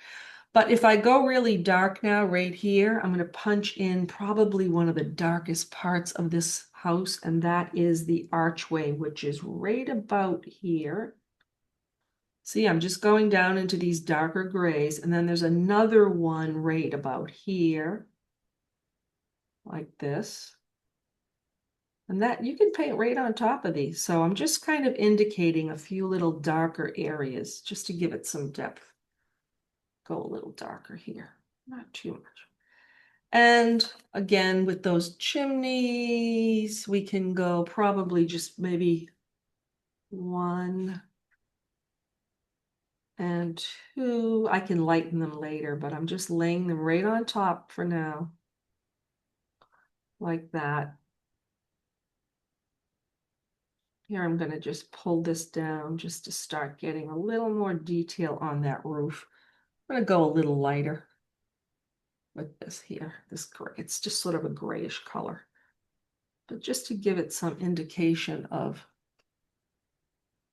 But if I go really dark now, right here, I'm going to punch in probably one of the darkest parts of this house, and that is the archway, which is right about here. See, I'm just going down into these darker grays, and then there's another one right about here, like this. And that you can paint right on top of these. So I'm just kind of indicating a few little darker areas just to give it some depth. Go a little darker here, not too much. And again, with those chimneys, we can go probably just maybe 1 and 2. I can lighten them later, but I'm just laying them right on top for now, like that. Here, I'm going to just pull this down just to start getting a little more detail on that roof. I'm going to go a little lighter with this here, this gray. It's just sort of a grayish color, but just to give it some indication of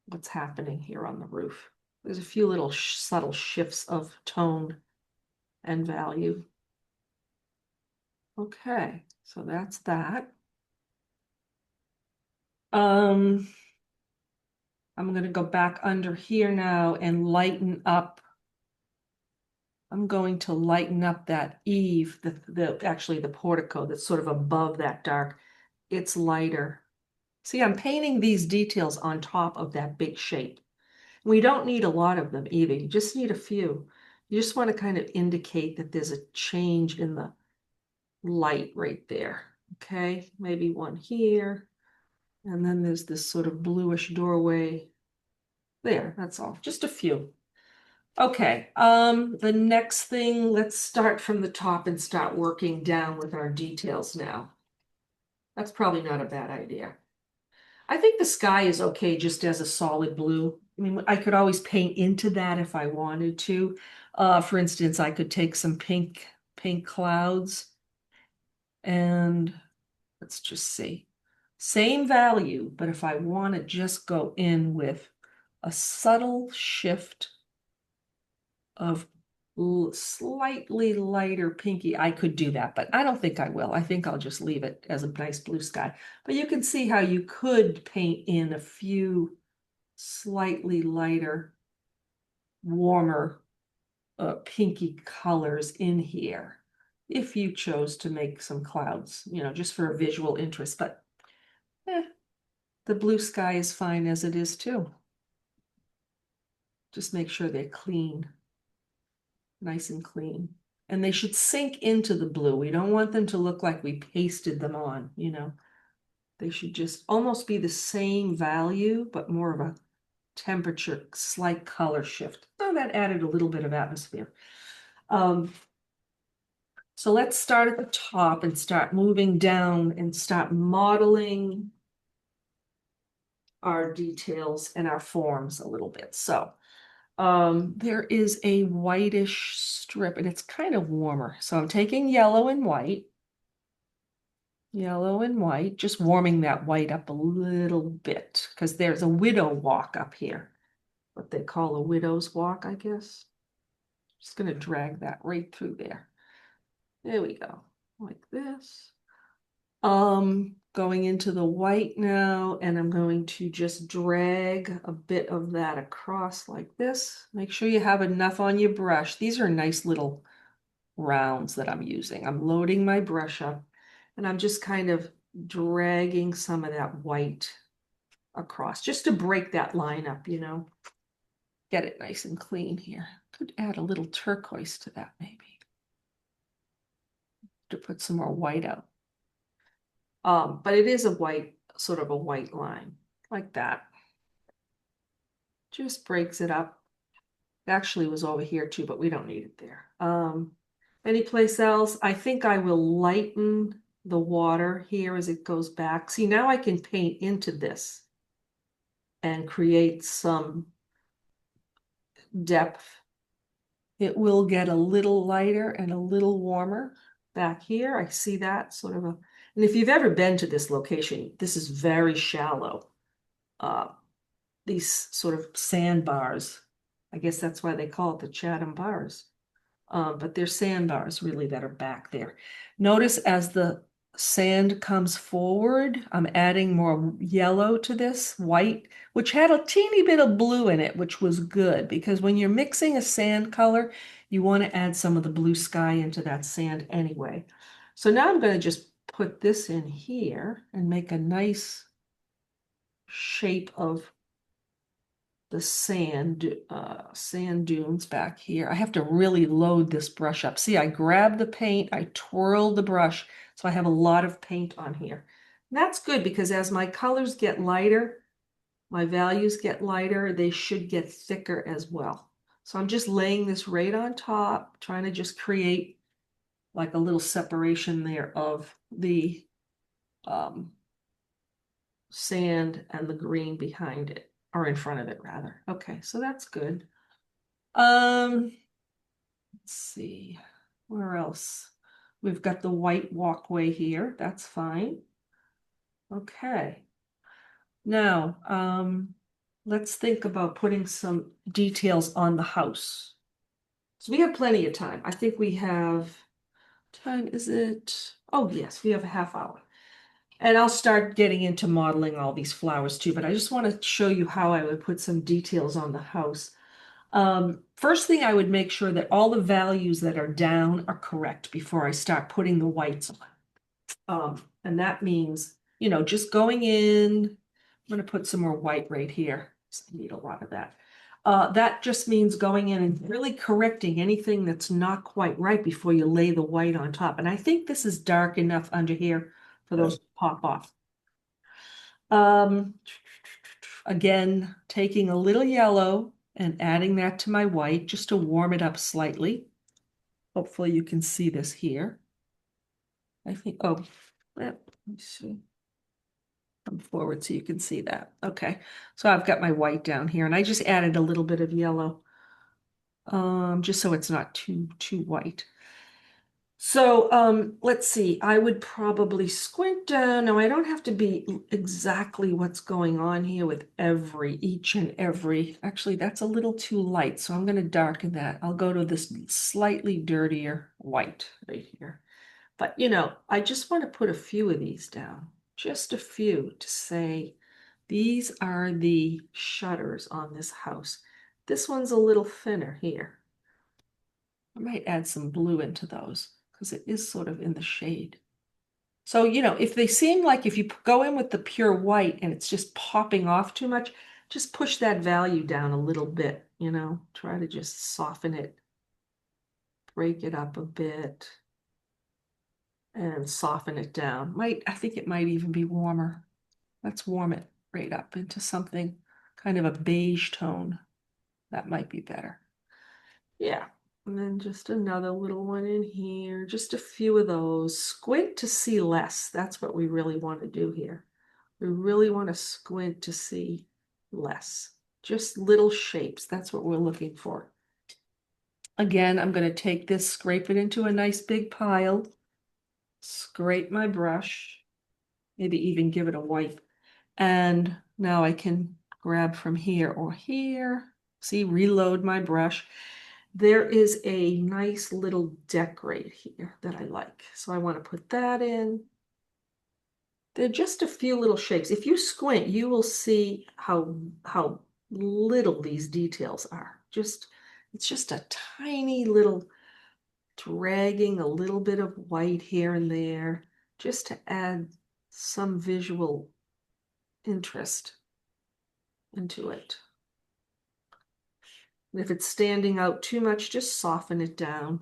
what's happening here on the roof. There's a few little subtle shifts of tone and value. Okay, so that's that. I'm going to go back under here now and lighten up. I'm going to lighten up that eave, actually the portico that's sort of above that dark. It's lighter. See, I'm painting these details on top of that big shape. We don't need a lot of them either. You just need a few. You just want to kind of indicate that there's a change in the light right there. Okay, maybe one here. And then there's this sort of bluish doorway. There, that's all. Just a few. Okay, the next thing, let's start from the top and start working down with our details now. That's probably not a bad idea. I think the sky is okay just as a solid blue. I mean, I could always paint into that if I wanted to. For instance, I could take some pink clouds and let's just see. Same value, but if I want to just go in with a subtle shift of slightly lighter pinky, I could do that, but I don't think I will. I think I'll just leave it as a nice blue sky. But you can see how you could paint in a few slightly lighter, warmer, pinky colors in here if you chose to make some clouds, just for a visual interest. But the blue sky is fine as it is too. Just make sure they're clean, nice and clean. And they should sink into the blue. We don't want them to look like we pasted them on, They should just almost be the same value, but more of a temperature, slight color shift. So that added a little bit of atmosphere. So let's start at the top and start moving down and start modeling our details and our forms a little bit. So there is a whitish strip and it's kind of warmer. So I'm taking yellow and white, just warming that white up a little bit because there's a widow walk up here, what they call a widow's walk, I guess. Just going to drag that right through there. There we go, like this. Going into the white now, and I'm going to just drag a bit of that across like this. Make sure you have enough on your brush. These are nice little rounds that I'm using. I'm loading my brush up, and I'm just kind of dragging some of that white across, just to break that line up, get it nice and clean here. Could add a little turquoise to that maybe to put some more white out. But it is a white, sort of a white line like that. Just breaks it up. It actually was over here too, but we don't need it there. Any place else? I think I will lighten the water here as it goes back. See, now I can paint into this and create some depth. It will get a little lighter and a little warmer back here. I see that sort of a, and if you've ever been to this location, this is very shallow. Uh, these sort of sandbars. I guess that's why they call it the Chatham bars. But they're sandbars really that are back there. Notice as the sand comes forward, I'm adding more yellow to this, white, which had a teeny bit of blue in it, which was good because when you're mixing a sand color, you want to add some of the blue sky into that sand anyway. So now I'm going to just put this in here and make a nice shape of the sand dunes back here. I have to really load this brush up. See, I grab the paint, I twirl the brush, so I have a lot of paint on here. And that's good because as my colors get lighter, my values get lighter, they should get thicker as well. So I'm just laying this right on top, trying to just create like a little separation there of the um, sand and the green behind it, or in front of it rather. Okay, so that's good. Let's see, where else? We've got the white walkway here. That's fine. Okay. Now, let's think about putting some details on the house. So we have plenty of time. I think we have, time is it? Oh, yes, we have a half hour. And I'll start getting into modeling all these flowers too, but I just want to show you how I would put some details on the house. First thing, I would make sure that all the values that are down are correct before I start putting the whites on. And that means, just going in, I'm going to put some more white right here. I need a lot of that. That just means going in and really correcting anything that's not quite right before you lay the white on top. And I think this is dark enough under here for those to pop off. Again, taking a little yellow and adding that to my white just to warm it up slightly. Hopefully you can see this here. I think, let me see. Come forward so you can see that. Okay, so I've got my white down here and I just added a little bit of yellow, just so it's not too white. So let's see, I would probably squint down. Now I don't have to be exactly what's going on here with each and every. Actually, that's a little too light, so I'm going to darken that. I'll go to this slightly dirtier white right here. But I just want to put a few of these down, just a few to say, these are the shutters on this house. This one's a little thinner here. I might add some blue into those because it is sort of in the shade. So, if they seem like if you go in with the pure white and it's just popping off too much, just push that value down a little bit, try to just soften it, break it up a bit and soften it down. I think it might even be warmer. Let's warm it right up into something kind of a beige tone. That might be better. Yeah. And then just another little one in here, just a few of those. Squint to see less. That's what we really want to do here. We really want to squint to see less. Just little shapes. That's what we're looking for. Again, I'm going to take this, scrape it into a nice big pile, scrape my brush, maybe even give it a wipe. And now I can grab from here or here. See, reload my brush. There is a nice little deck right here that I like. So I want to put that in. They're just a few little shapes. If you squint, you will see how little these details are. It's just a tiny little dragging a little bit of white here and there just to add some visual interest into it. If it's standing out too much, just soften it down.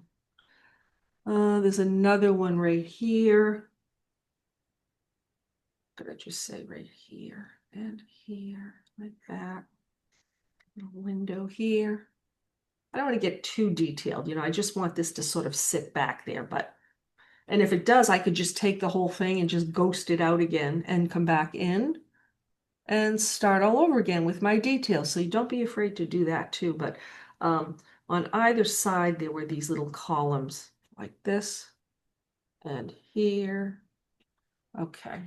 There's another one right here. What did I just say right here and here, like that. Little window here. I don't want to get too detailed, I just want this to sort of sit back there, and if it does, I could just take the whole thing and just ghost it out again and come back in and start all over again with my details. So you don't be afraid to do that too. But um, on either side, there were these little columns like this and here. Okay.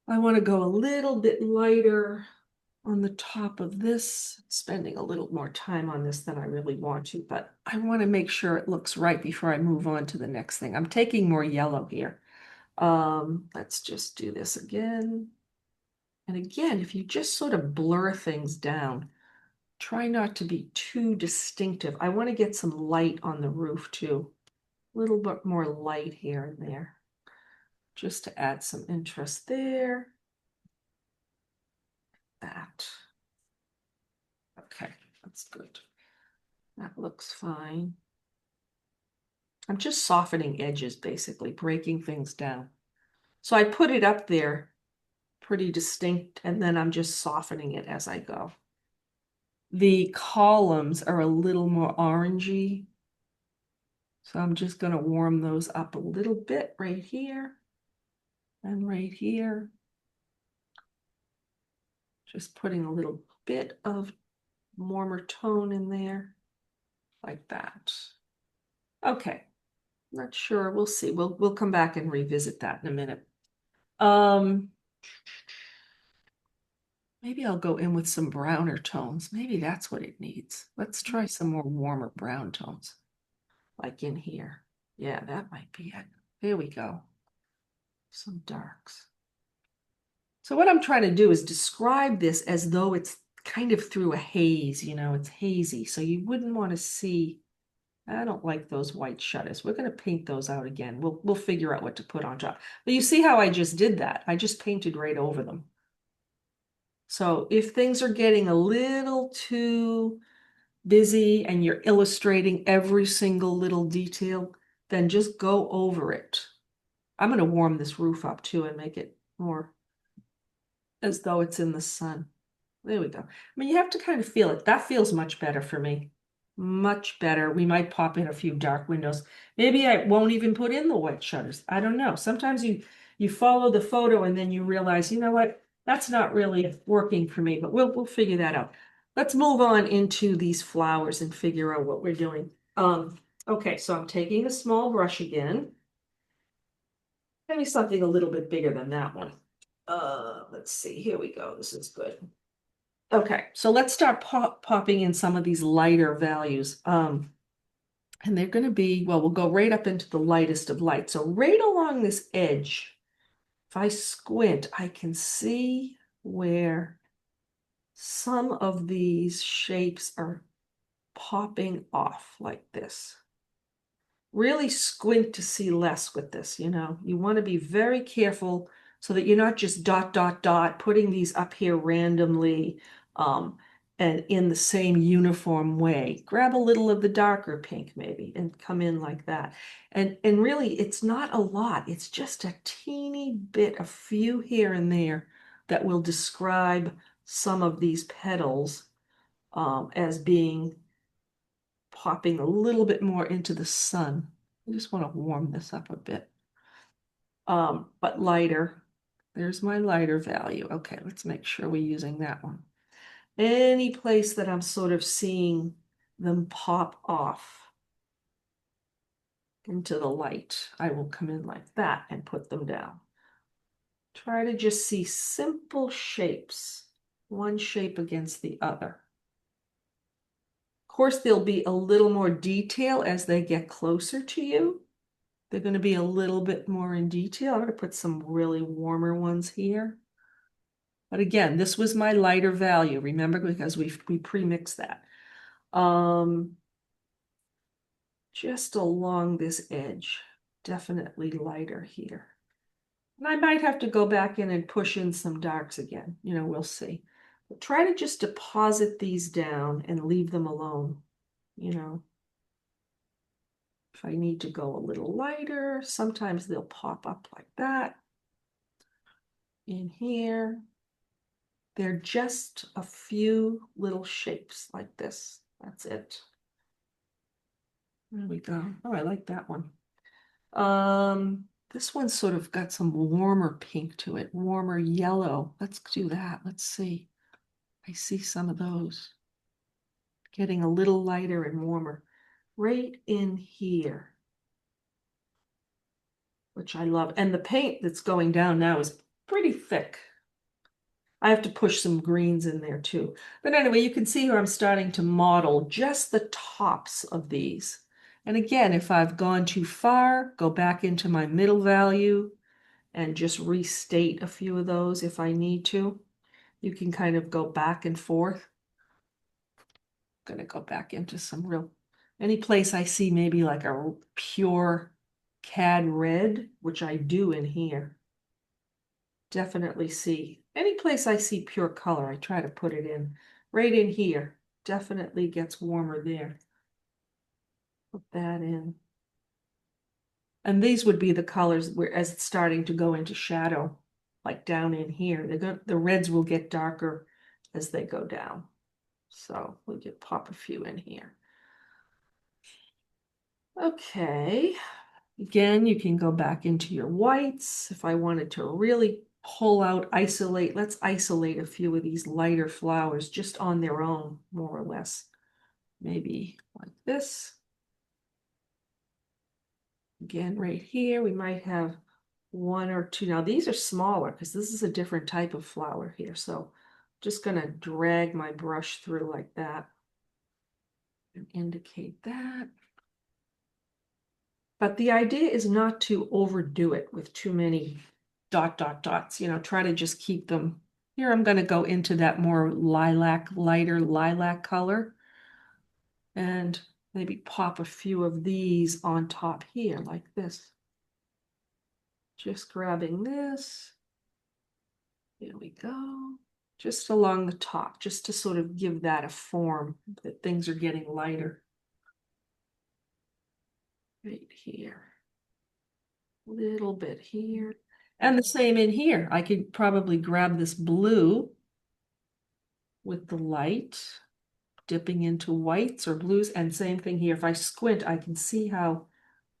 I want to go a little bit lighter on the top of this, spending a little more time on this than I really want to, but I want to make sure it looks right before I move on to the next thing. I'm taking more yellow here. Let's just do this again. And again, if you just sort of blur things down, try not to be too distinctive. I want to get some light on the roof too. A little bit more light here and there, just to add some interest there. That. Okay, that's good. That looks fine. I'm just softening edges, basically, breaking things down. So I put it up there pretty distinct, and then I'm just softening it as I go. The columns are a little more orangey, so I'm just going to warm those up a little bit right here and right here. Just putting a little bit of warmer tone in there, like that. Okay, not sure. We'll see. We'll come back and revisit that in a minute. Maybe I'll go in with some browner tones. Maybe that's what it needs. Let's try some more warmer brown tones, like in here. Yeah, that might be it. There we go. Some darks. So what I'm trying to do is describe this as though it's kind of through a haze, it's hazy. So you wouldn't want to see, I don't like those white shutters. We're going to paint those out again. We'll figure out what to put on top. But you see how I just did that? I just painted right over them. So if things are getting a little too busy and you're illustrating every single little detail, then just go over it. I'm going to warm this roof up too and make it more as though it's in the sun. There we go. I mean, you have to kind of feel it. That feels much better for me. Much better. We might pop in a few dark windows. Maybe I won't even put in the white shutters. I don't know. Sometimes you follow the photo and then you realize, you know what? That's not really working for me, but we'll figure that out. Let's move on into these flowers and figure out what we're doing. Okay, so I'm taking a small brush again. Maybe something a little bit bigger than that one. Let's see. Here we go. This is good. Okay, so let's start popping in some of these lighter values. And they're going to be, well, we'll go right up into the lightest of light. So right along this edge, if I squint, I can see where some of these shapes are popping off like this. Really squint to see less with this, You want to be very careful so that you're not just dot, dot, dot, putting these up here randomly and in the same uniform way. Grab a little of the darker pink maybe and come in like that. And really, it's not a lot. It's just a teeny bit, a few here and there that will describe some of these petals as being popping a little bit more into the sun. I just want to warm this up a bit. But lighter. There's my lighter value. Okay, let's make sure we're using that one. Any place that I'm sort of seeing them pop off into the light, I will come in like that and put them down. Try to just see simple shapes, one shape against the other. Of course, there'll be a little more detail as they get closer to you. They're going to be a little bit more in detail. I'm going to put some really warmer ones here. But again, this was my lighter value, remember, because we pre-mixed that. Just along this edge, definitely lighter here. And I might have to go back in and push in some darks again. We'll see. Try to just deposit these down and leave them alone, you know. If I need to go a little lighter, sometimes they'll pop up like that. In here, they're just a few little shapes like this. That's it. There we go. Oh, I like that one. This one's sort of got some warmer pink to it, warmer yellow. Let's do that. Let's see. I see some of those getting a little lighter and warmer right in here, which I love. And the paint that's going down now is pretty thick. I have to push some greens in there too. But anyway, you can see here I'm starting to model just the tops of these. And again, if I've gone too far, go back into my middle value and just restate a few of those if I need to. You can kind of go back and forth. I'm gonna go back into some real, any place I see maybe like a pure cad red, which I do in here. Definitely see. Any place I see pure color, I try to put it in. Right in here. Definitely gets warmer there. Put that in. And these would be the colors where as it's starting to go into shadow, like down in here. The reds will get darker as they go down. So we'll just pop a few in here. Okay. Again, you can go back into your whites. If I wanted to really pull out, isolate, let's isolate a few of these lighter flowers just on their own, more or less. Maybe like this. Again, right here, we might have one or two. Now these are smaller because this is a different type of flower here. So just gonna drag my brush through like that and indicate that. But the idea is not to overdo it with too many dots, try to just keep them. Here I'm gonna go into that more lilac, lighter lilac color and maybe pop a few of these on top here like this. Just grabbing this. There we go. Just along the top, just to sort of give that a form that things are getting lighter. Right here. A little bit here. And the same in here. I could probably grab this blue with the light, dipping into whites or blues. And same thing here. If I squint, I can see how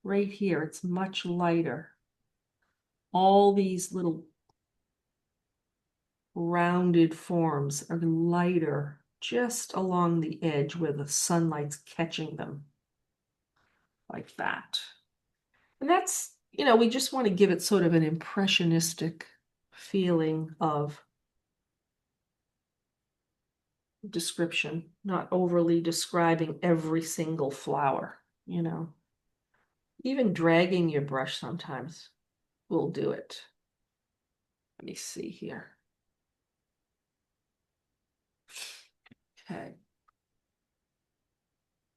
right here it's much lighter. All these little rounded forms are lighter just along the edge where the sunlight's catching them, like that. And that's, we just want to give it sort of an impressionistic feeling of description, not overly describing every single flower. Even dragging your brush sometimes will do it. Let me see here. Okay.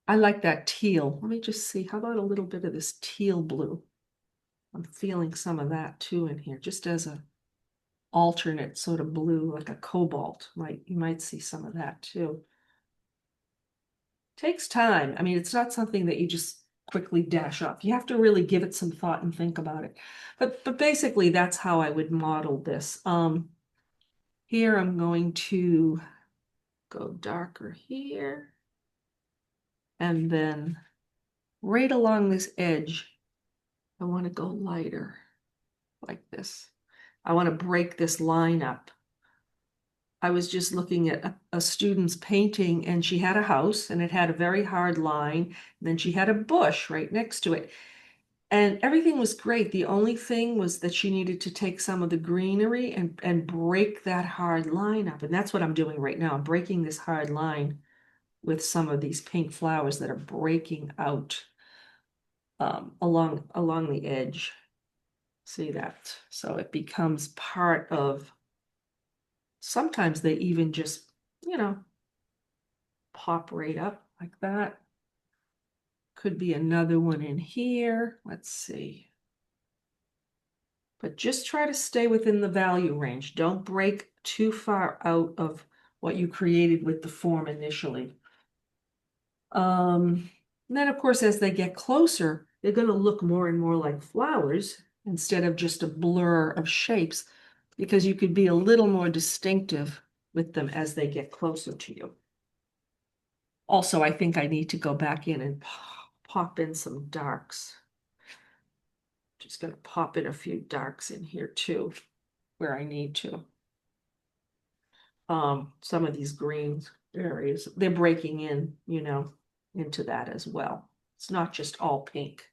I like that teal. Let me just see. How about a little bit of this teal blue? I'm feeling some of that too in here, just as a alternate sort of blue, like a cobalt. You might see some of that too. Takes time. I mean, it's not something that you just quickly dash off. You have to really give it some thought and think about it. But basically, that's how I would model this. Here I'm going to go darker here. And then right along this edge, I want to go lighter like this. I want to break this line up. I was just looking at a student's painting and she had a house and it had a very hard line. And then she had a bush right next to it. And everything was great. The only thing was that she needed to take some of the greenery and break that hard line up. And that's what I'm doing right now. I'm breaking this hard line with some of these pink flowers that are breaking out along the edge. See that? So it becomes part of, sometimes they even just, pop right up like that. Could be another one in here. Let's see. But just try to stay within the value range. Don't break too far out of what you created with the form initially. And then of course, as they get closer, they're going to look more and more like flowers instead of just a blur of shapes, because you could be a little more distinctive with them as they get closer to you. Also, I think I need to go back in and pop in some darks. Just going to pop in a few darks in here too, where I need to. Some of these green areas, they're breaking in, into that as well. It's not just all pink.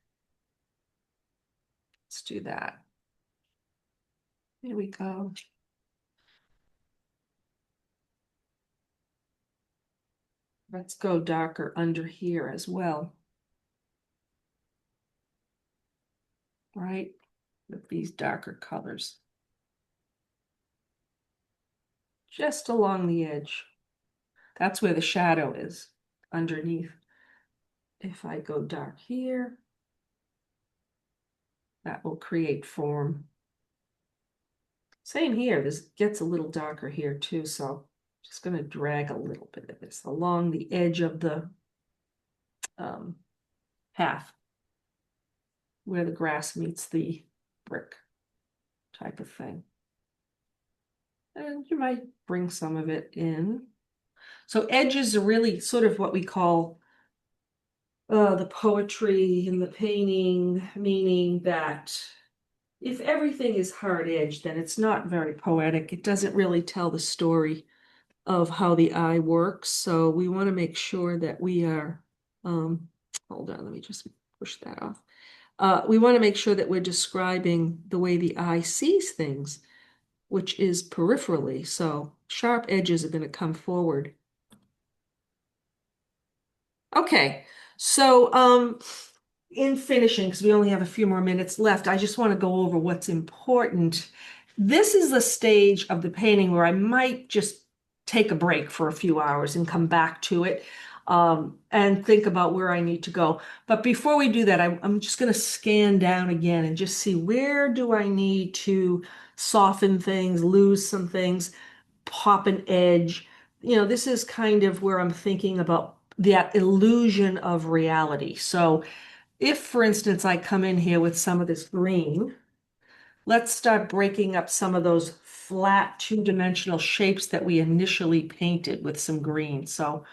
Let's do that. Here we go. Let's go darker under here as well. Right? With these darker colors. Just along the edge. That's where the shadow is, underneath. If I go dark here, that will create form. Same here, this gets a little darker here too, so just going to drag a little bit of this along the edge of the path where the grass meets the brick type of thing. And you might bring some of it in. So edges are really sort of what we call the poetry in the painting, meaning that if everything is hard edged, then it's not very poetic. It doesn't really tell the story of how the eye works. So we want to make sure that we are, hold on, let me just push that off. We want to make sure that we're describing the way the eye sees things, which is peripherally. So sharp edges are going to come forward. Okay, so in finishing, because we only have a few more minutes left, I just want to go over what's important. This is the stage of the painting where I might just take a break for a few hours and come back to it and think about where I need to go. But before we do that, I'm just going to scan down again and just see where do I need to soften things, lose some things, pop an edge. This is kind of where I'm thinking about that illusion of reality. So if, for instance, I come in here with some of this green, let's start breaking up some of those flat two-dimensional shapes that we initially painted with some green. So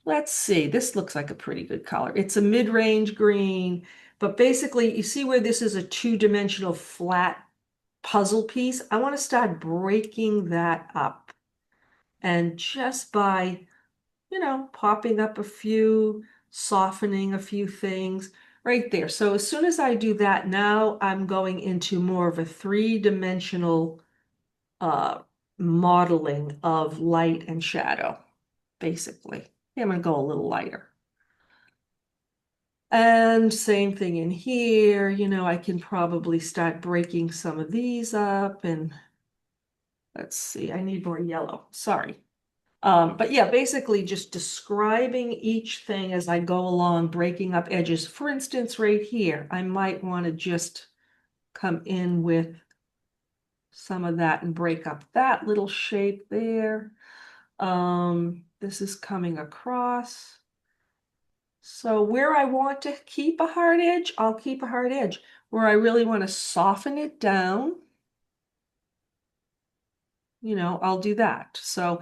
let's see, this looks like a pretty good color. It's a mid-range green, but basically you see where this is a two-dimensional flat puzzle piece? I want to start breaking that up. And just by, popping up a few, softening a few things right there. So as soon as I do that, now I'm going into more of a three-dimensional uh, modeling of light and shadow, basically. I'm going to go a little lighter. And same thing in here, I can probably start breaking some of these up, and let's see, I need more yellow. Sorry. But yeah, basically just describing each thing as I go along, breaking up edges. For instance, right here, I might want to just come in with some of that and break up that little shape there. This is coming across. So where I want to keep a hard edge, I'll keep a hard edge. Where I really want to soften it down, I'll do that. So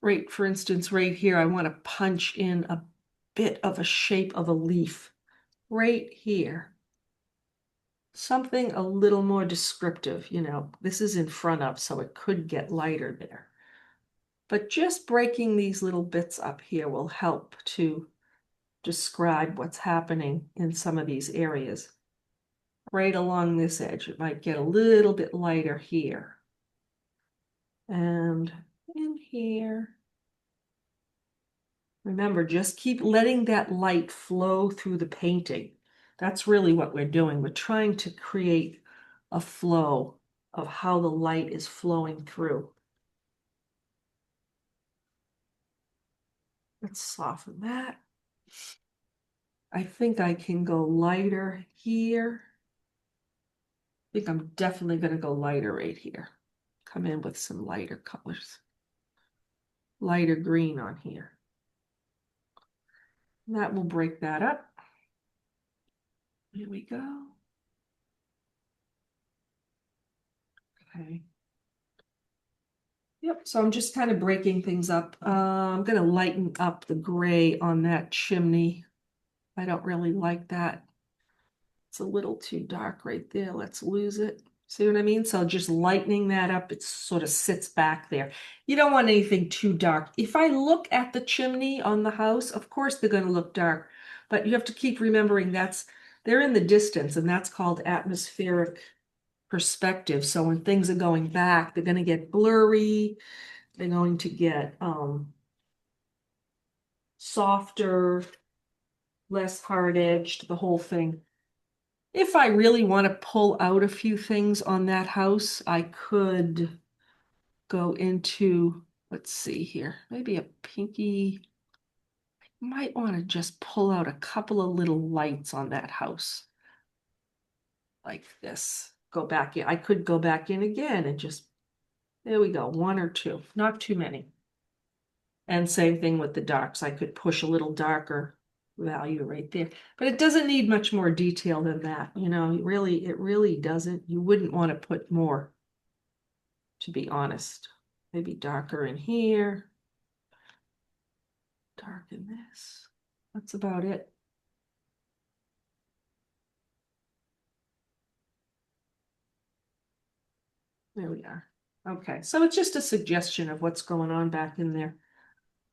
right, for instance, right here, I want to punch in a bit of a shape of a leaf right here. Something a little more descriptive, This is in front of, so it could get lighter there. But just breaking these little bits up here will help to describe what's happening in some of these areas. Right along this edge, it might get a little bit lighter here. And in here. Remember, just keep letting that light flow through the painting. That's really what we're doing. We're trying to create a flow of how the light is flowing through. Let's soften that. I think I can go lighter here. I think I'm definitely going to go lighter right here. Come in with some lighter colors. lighter green on here. That will break that up. Here we go. Okay. Yep, so I'm just kind of breaking things up. I'm going to lighten up the gray on that chimney. I don't really like that. It's a little too dark right there. Let's lose it. See what I mean? So just lightening that up, it sort of sits back there. You don't want anything too dark. If I look at the chimney on the house, of course they're going to look dark, but you have to keep remembering they're in the distance, and that's called atmospheric perspective. So when things are going back, they're going to get blurry. They're going to get softer, less hard-edged, the whole thing. If I really want to pull out a few things on that house, I could go into, let's see here, maybe a pinky. Might want to just pull out a couple of little lights on that house. Like this. Go back in. I could go back in again and just, there we go, one or two, not too many. And same thing with the darks. I could push a little darker value right there. But it doesn't need much more detail than that. You know, it really doesn't. You wouldn't want to put more, to be honest. Maybe darker in here, dark in this. That's about it. There we are. Okay, so it's just a suggestion of what's going on back in there.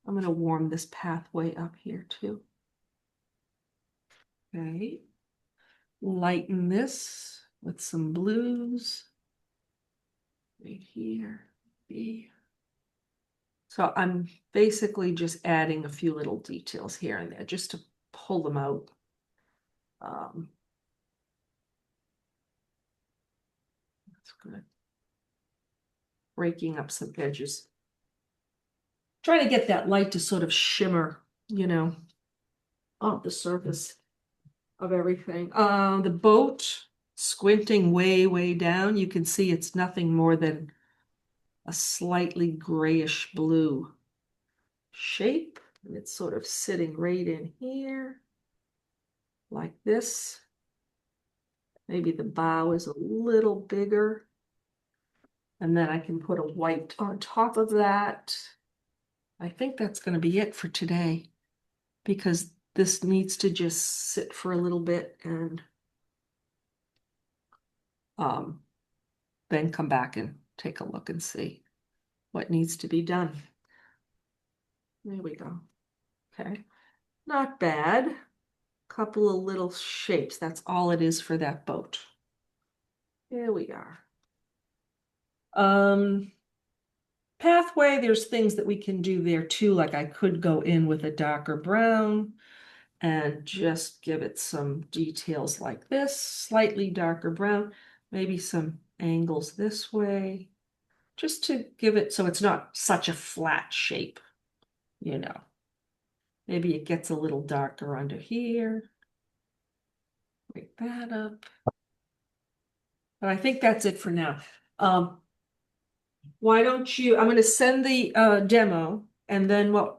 I'm going to warm this pathway up here too. Okay, lighten this with some blues right here. B. So I'm basically just adding a few little details here and there just to pull them out. Um, that's good. Breaking up some edges. Trying to get that light to sort of shimmer, you know, on the surface of everything. The boat, squinting way down, you can see it's nothing more than a slightly grayish blue shape. And it's sort of sitting right in here, like this. Maybe the bow is a little bigger. And then I can put a white on top of that. I think that's going to be it for today, because this needs to just sit for a little bit and um, then come back and take a look and see what needs to be done. There we go. Okay, not bad. Couple of little shapes. That's all it is for that boat. Here we are. Pathway, there's things that we can do there too. Like I could go in with a darker brown and just give it some details like this, slightly darker brown, maybe some angles this way, just to give it so it's not such a flat shape, you know. Maybe it gets a little darker under here. Break that up. But I think that's it for now. Why don't you, I'm going to send the demo, and then what